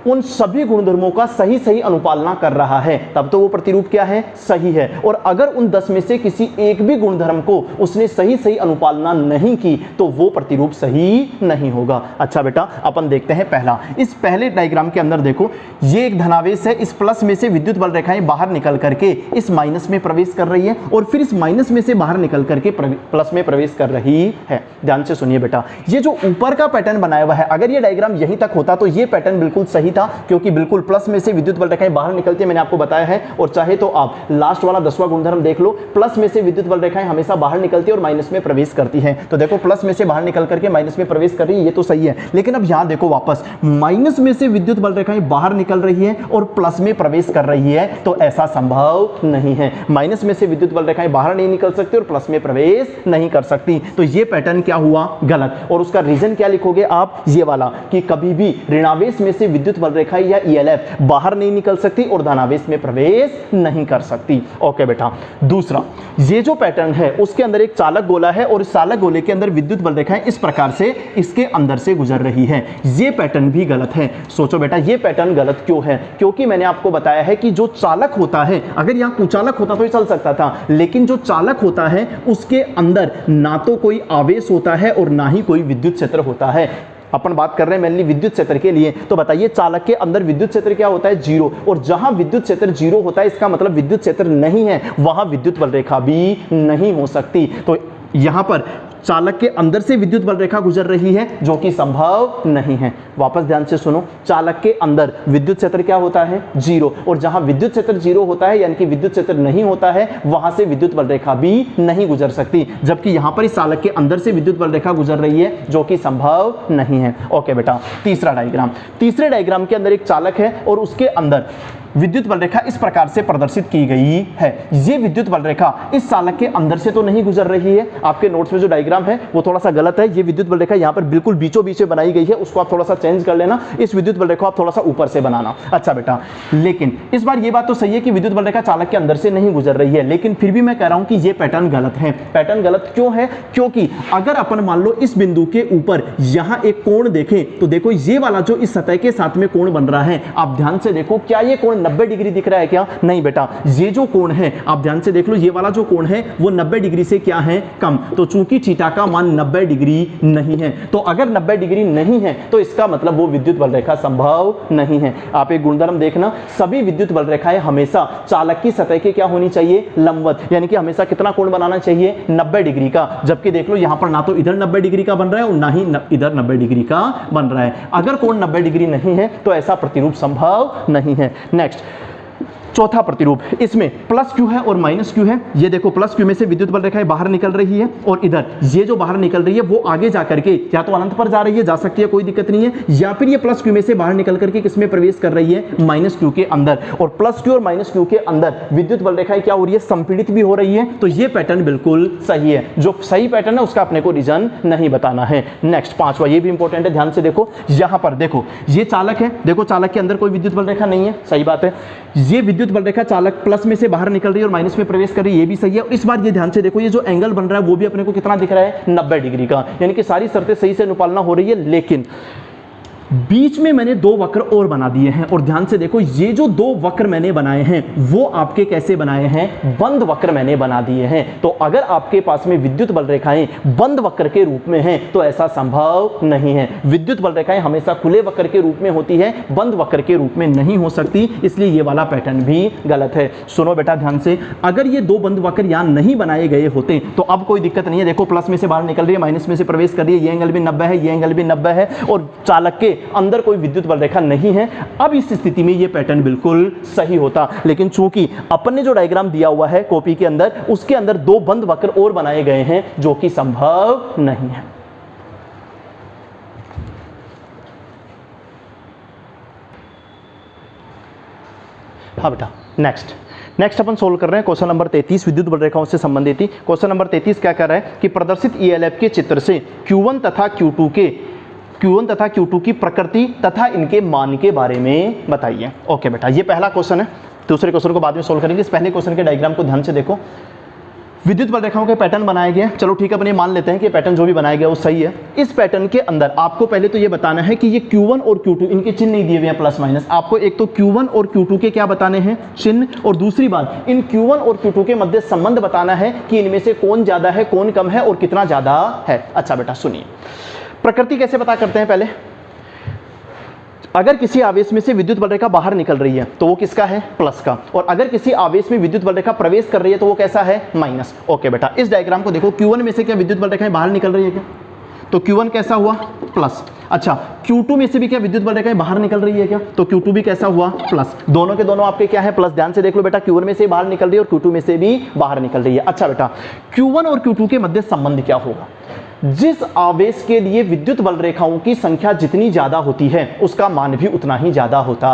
उन सभी गुणधर्मों का सही अनुपालना कर रहा है तब तो वो प्रतिरूप क्या है? सही है। और अगर उन 10 में से किसी एक भी गुणधर्म को उसने सही अनुपालना नहीं की तो वो प्रतिरूप सही नहीं होगा। अच्छा बेटा, अपन देखते हैं पहला। इस पहले डायग्राम के अंदर देखो, ये एक धनावेश है, इस प्लस में से विद्युत बल रेखाएं बाहर निकल करके इस माइनस में प्रवेश कर रही है, और फिर इस माइनस में से बाहर निकल करके प्लस में प्रवेश कर रही है। ध्यान से सुनिए बेटा, ये जो ऊपर का पैटर्न बनाया हुआ है, अगर ये डायग्राम यहीं तक होता तो ये पैटर्न बिल्कुल सही था, क्योंकि बिल्कुल प्लस में से विद्युत बल रेखाएं बाहर निकलती है, मैंने आपको बताया है। और चाहे तो आप लास्ट वाला 10वां गुणधर्म देख लो, प्लस में से विद्युत बल रेखाएं हमेशा बाहर निकलती है और माइनस में प्रवेश करती हैं। तो देखो, प्लस में से बाहर निकल करके माइनस में प्रवेश कर रही है, ये तो सही है। लेकिन अब यहां देखो, वापस माइनस में से विद्युत बल रेखाएं बाहर निकल रही है और प्लस में प्रवेश कर रही है, तो ऐसा संभव नहीं है। माइनस में से विद्युत बल रेखाएं बाहर नहीं निकल सकती और प्लस में प्रवेश नहीं कर सकती। तो ये पैटर्न क्या हुआ? गलत। और उसका रीजन क्या लिखोगे आप? ये वाला, कि कभी भी ऋणावेश में से विद्युत बल रेखा या ELF बाहर नहीं निकल सकती और धनावेश में प्रवेश नहीं कर सकती। ओके बेटा, दूसरा, ये जो पैटर्न है उसके अंदर एक चालक गोला है और इस चालक गोले के अंदर विद्युत बल रेखाएं इस प्रकार से इसके अंदर से गुजर रही है। ये पैटर्न भी गलत है। सोचो बेटा, ये पैटर्न गलत क्यों है? क्योंकि मैंने आपको बताया है कि जो चालक होता है, अगर यहां कुचालक होता तो ये चल सकता था, लेकिन जो चालक होता है उसके अंदर ना तो कोई आवेश होता है और ना ही कोई विद्युत क्षेत्र होता है। अपन बात कर रहे हैं मेनली विद्युत क्षेत्र के लिए, तो बताइए चालक के अंदर विद्युत क्षेत्र क्या होता है? जीरो। और जहां विद्युत क्षेत्र जीरो होता है इसका मतलब विद्युत क्षेत्र नहीं है, वहां विद्युत बल रेखा भी नहीं हो सकती। तो यहां पर चालक के अंदर से विद्युत बल रेखा गुजर रही है जो कि संभव नहीं है। वापस ध्यान से सुनो, चालक के अंदर विद्युत क्षेत्र क्या होता है? जीरो। और जहां विद्युत क्षेत्र जीरो होता है यानी कि विद्युत क्षेत्र नहीं होता है, वहां से विद्युत बल रेखा भी नहीं गुजर सकती, जबकि यहां पर इस चालक के अंदर से विद्युत बल रेखा गुजर रही है जो कि संभव नहीं है। ओके बेटा, तीसरा डायग्राम, तीसरे डायग्राम के अंदर एक चालक है और उसके अंदर विद्युत बल रेखा इस प्रकार से प्रदर्शित की गई है। ये विद्युत बल रेखा इस चालक के अंदर से तो नहीं गुजर रही है, आपके नोट्स में जो डायग्राम है वो थोड़ा सा गलत है। ये विद्युत बल रेखा यहाँ पर बिल्कुल बीचों बीच में बनाई गई है, उसको आप थोड़ा सा चेंज कर लेना, इस विद्युत बल रेखा आप थोड़ा सा ऊपर से बनाना। अच्छा बेटा, लेकिन इस बार ये बात तो सही है कि विद्युत बल रेखा चालक के अंदर से नहीं गुजर रही है, लेकिन फिर भी मैं कह रहा हूं कि ये पैटर्न गलत है। पैटर्न गलत क्यों है? क्योंकि अगर अपन मान लो इस बिंदु के ऊपर यहां एक कोण देखें तो देखो ये वाला जो इस सतह के साथ में कोण बन रहा है, आप ध्यान से देखो, क्या ये कोण 90 डिग्री दिख रहा है क्या? नहीं बेटा, ये जो कोण है आप ध्यान से देख लो, ये वाला जो कोण है वो 90 डिग्री से क्या है? कम। तो चूंकि थीटा का मान 90 डिग्री नहीं है, तो अगर 90 डिग्री नहीं है तो इसका मतलब वो विद्युत बल रेखा संभव नहीं है। आप एक गुणधर्म देखना, सभी विद्युत बल रेखाएं हमेशा चालक की सतह के क्या होनी चाहिए? लंबवत, यानी कि हमेशा कितना कोण बनाना चाहिए? 90 डिग्री का। जबकि देख लो यहां पर ना तो इधर 90 डिग्री का बन रहा है और ना ही इधर 90 डिग्री का बन रहा है। अगर कोण 90 डिग्री नहीं है तो ऐसा प्रतिरूप संभव नहीं है। नेक्स्ट, चौथा प्रतिरूप, इसमें प्लस क्यू है और माइनस क्यू है। ये देखो प्लस क्यू में से विद्युत बल रेखाएं बाहर निकल रही है और इधर ये जो बाहर निकल रही है वो आगे जाकर के या तो अनंत पर जा रही है, जा सकती है, कोई दिक्कत नहीं है, या फिर ये प्लस क्यू में से बाहर निकल करके किसमें प्रवेश कर रही है? माइनस क्यू के अंदर। और प्लस क्यू और माइनस क्यू के अंदर विद्युत बल रेखाएं क्या हो रही है? संपीड़ित भी हो रही है। तो ये पैटर्न बिल्कुल सही है। जो सही पैटर्न है उसका अपने को रीजन नहीं बताना है। नेक्स्ट, पांचवा, ये भी इंपॉर्टेंट है, ध्यान से देखो, यहां पर देखो ये चालक है, देखो चालक के अंदर कोई विद्युत बल रेखा नहीं है, सही बात है। ये विद्युत बल रेखा चालक प्लस में से बाहर निकल रही है और माइनस में प्रवेश कर रही है, ये भी सही है। और इस बार ये ध्यान से देखो, ये जो एंगल बन रहा है वो भी अपने को कितना दिख रहा है? 90 डिग्री का, यानी कि सारी शर्तें सही से अनुपालना हो रही है। लेकिन बीच में मैंने दो वक्र और बना दिए हैं और ध्यान से देखो, ये जो दो वक्र मैंने बनाए हैं वो आपके कैसे बनाए हैं? बंद वक्र मैंने बना दिए हैं। तो अगर आपके पास में विद्युत बल रेखाएं बंद वक्र के रूप में हैं तो ऐसा संभव नहीं है। विद्युत बल रेखाएं हमेशा खुले वक्र के रूप में होती है, बंद वक्र के रूप में नहीं हो सकती, इसलिए ये वाला पैटर्न भी गलत है। सुनो बेटा ध्यान से, अगर ये दो बंद वक्र यहां नहीं बनाए गए होते तो अब कोई दिक्कत नहीं है। देखो प्लस में से बाहर निकल रही है, माइनस में से प्रवेश कर रही है, ये एंगल भी 90 है, ये एंगल भी 90 है और चालक के अंदर कोई विद्युत बल रेखा नहीं है। अब इस स्थिति में ये पैटर्न बिल्कुल सही होता, लेकिन चूंकि अपन ने जो डायग्राम दिया हुआ है कॉपी के अंदर, उसके अंदर दो बंद वक्र और बनाए गए हैं जो कि संभव नहीं है। हाँ बेटा, नेक्स्ट अपन सोल्व कर रहे हैं क्वेश्चन नंबर 33, विद्युत बल रेखाओं से संबंधित ही। क्वेश्चन नंबर 33 क्या कर रहा है कि प्रदर्शित ELF के चित्र से Q1 तथा Q2 की प्रकृति तथा इनके मान के बारे में बताइए। ओके बेटा, ये पहला क्वेश्चन है, दूसरे क्वेश्चन को बाद में सोल्व करेंगे। इस पहले क्वेश्चन के डायग्राम को ध्यान से देखो, विद्युत बल रेखाओं के पैटर्न बनाए गए। चलो ठीक है, अपन ये मान लेते हैं कि पैटर्न जो भी बनाया गया वो सही है। इस पैटर्न के अंदर आपको पहले तो ये बताना है कि ये Q1 और Q2, इनके चिन्ह नहीं दिए हुए हैं प्लस माइनस। आपको एक तो Q1 और Q2 के क्या बताने हैं? चिन्ह। और दूसरी बात, इन Q1 और Q2 के मध्य संबंध बताना है कि इनमें से कौन ज्यादा है, कौन कम है और कितना ज्यादा है। अच्छा बेटा सुनिए, प्रकृति कैसे पता करते हैं? पहले अगर किसी आवेश में से विद्युत बल रेखा बाहर निकल रही है तो वो किसका है? प्लस का। और अगर किसी आवेश में विद्युत बल रेखा प्रवेश कर रही है तो वो कैसा है? माइनस। ओके बेटा, इस डायग्राम को देखो, Q1 में से क्या विद्युत बल रेखाएं बाहर निकल रही है क्या? तो Q1 कैसा हुआ? प्लस। अच्छा, Q2 में से भी क्या विद्युत बल रेखाएं बाहर निकल रही है क्या? तो Q2 भी कैसा हुआ? प्लस। दोनों के दोनों आपके क्या है? प्लस। ध्यान से देख लो बेटा, Q1 में से बाहर निकल रही है और Q2 में से भी बाहर निकल रही है। अच्छा बेटा, Q1 और Q2 के मध्य संबंध क्या होगा? जिस आवेश के लिए विद्युत बल रेखाओं की संख्या जितनी ज्यादा होती है उसका मान भी उतना ही ज्यादा होता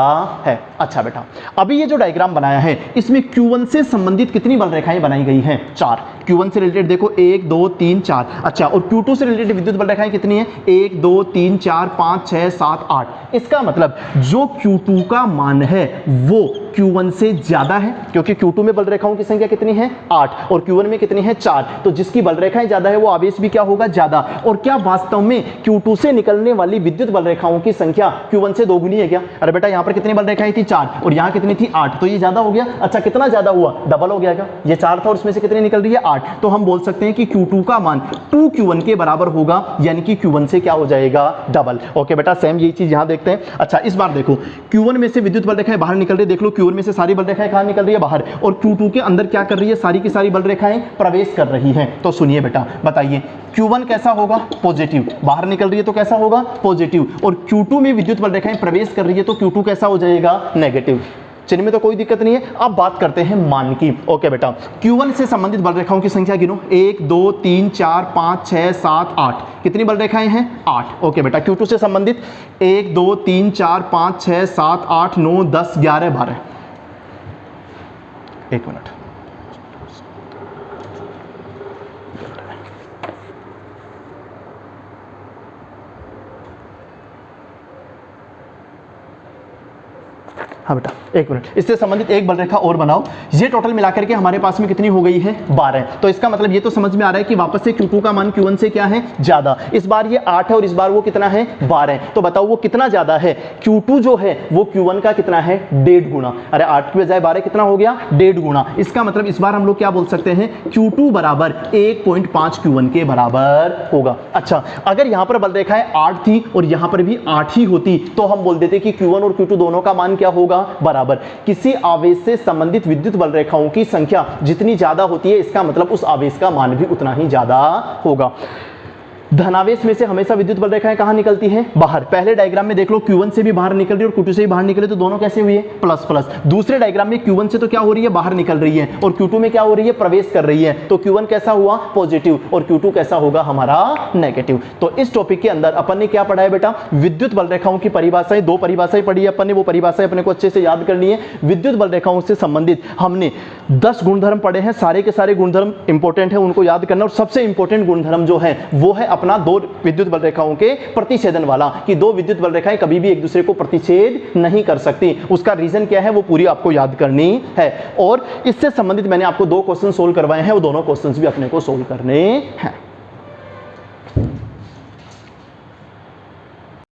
है। अच्छा बेटा, अभी ये जो डायग्राम बनाया है इसमें Q1 से संबंधित कितनी बल रेखाएं बनाई गई हैं? 4। Q1 से रिलेटेड देखो 1 2 3 4। अच्छा, और Q2 से रिलेटेड विद्युत बल रेखाएं कितनी हैं? 1 2 3 4 5 6 7 8। इसका मतलब जो Q2 का मान है वो Q1 से ज्यादा है, क्योंकि Q2 में बल रेखाओं की संख्या कितनी है? 8, और Q1 में कितनी है? 4। तो जिसकी बल रेखाएं ज्यादा है वो आवेश भी क्या होगा? ज्यादा। और क्या वास्तव में Q2 से निकलने वाली विद्युत बल रेखाओं की संख्या Q1 से दोगुनी है क्या? अरे बेटा, यहां पर कितनी बल रेखाएं थी? 4, और यहां कितनी थी? 8। तो ये ज्यादा हो गया। अच्छा, कितना ज्यादा हुआ? डबल हो गया क्या? ये 4 था और इसमें से कितनी निकल रही है? 8। तो हम बोल सकते हैं कि Q2 का मान 2Q1 के बराबर होगा, यानी कि Q1 से क्या हो जाएगा? डबल। ओके बेटा, सेम यही चीज यहां देखते हैं। अच्छा, इस बार देखो Q1 में से विद्युत बल रेखाएं बाहर निकल रही है। देख लो Q1 में से सारी बल रेखाएं कहां निकल रही है? बाहर। और Q2 के अंदर क्या कर रही है? सारी की सारी बल रेखाएं प्रवेश कर रही हैं। तो सुनिए बेटा, बताइए Q1 कैसा होगा? पॉजिटिव। बाहर निकल रही है तो कैसा होगा? पॉजिटिव। और Q2 में विद्युत बल रेखाएं प्रवेश कर रही है तो Q2 कैसा हो जाएगा? नेगेटिव। चिन्ह में तो कोई दिक्कत नहीं है। अब बात करते हैं मान की। ओके बेटा, Q1 से संबंधित बल रेखाओं की संख्या गिनो। 1 2 3 4 5 6 7 8। कितनी बल रेखाएं हैं? 8। ओके बेटा, Q2 से संबंधित 1 2 3 4 5 6 7 8 9 10 11 12। एक मिनट, हाँ बेटा एक मिनट, इससे संबंधित एक बल रेखा और बनाओ। ये टोटल मिलाकर के हमारे पास में कितनी हो गई है? 12। तो इसका मतलब ये तो समझ में आ रहा है कि वापस से Q2 का मान Q1 से क्या है? ज्यादा। इस बार ये 8 है और इस बार वो कितना है? 12। तो बताओ वो कितना ज्यादा है? Q2 जो है वो Q1 का कितना है? 1.5 गुना। अरे 8 की बजाय 12 कितना हो गया? 1.5 गुना। इसका मतलब इस बार हम लोग क्या बोल सकते हैं? Q2 बराबर 1.5 Q1 के बराबर होगा। अच्छा, अगर यहां पर बल रेखाएं 8 थी और यहां पर भी 8 ही होती तो हम बोल देते कि Q1 और Q2 दोनों का मान क्या होगा? बराबर। किसी आवेश से संबंधित विद्युत बल रेखाओं की संख्या जितनी ज्यादा होती है इसका मतलब उस आवेश का मान भी उतना ही ज्यादा होगा। धनावेश में से हमेशा विद्युत बल रेखाएं कहां निकलती हैं? बाहर। पहले डायग्राम में देख लो Q1 से भी बाहर निकल रही है और Q2 से भी बाहर निकले तो दोनों कैसे हुए? Plus plus. दूसरे डायग्राम में Q1 से तो क्या हो रही है? बाहर निकल रही है और Q2 में क्या हो रही है? प्रवेश कर रही है। तो Q1 कैसा हुआ? पॉजिटिव, और Q2 कैसा होगा? हमारा नेगेटिव। तो इस टॉपिक के अंदर अपन ने क्या पढ़ा है बेटा? विद्युत बल रेखाओं की परिभाषाएं, 2 परिभाषाएं पढ़ी है अपन ने। वो परिभाषाएं अपने को अच्छे से याद करनी है। विद्युत बल रेखाओं से संबंधित हमने 10 गुणधर्म पढ़े हैं। सारे के सारे गुणधर्म इंपॉर्टेंट है, उनको याद करना। और सबसे इंपॉर्टेंट गुणधर्म जो है वो है अपना 2 विद्युत बल रेखाओं के प्रतिच्छेदन वाला, कि 2 विद्युत बल रेखाएं कभी भी एक दूसरे को प्रतिच्छेद नहीं कर सकती। उसका रीजन क्या है वो पूरी आपको याद करनी है। और इससे संबंधित मैंने आपको 2 क्वेश्चन सोल्व करवाए हैं, वो दोनों क्वेश्चंस भी अपने को सोल्व करने हैं।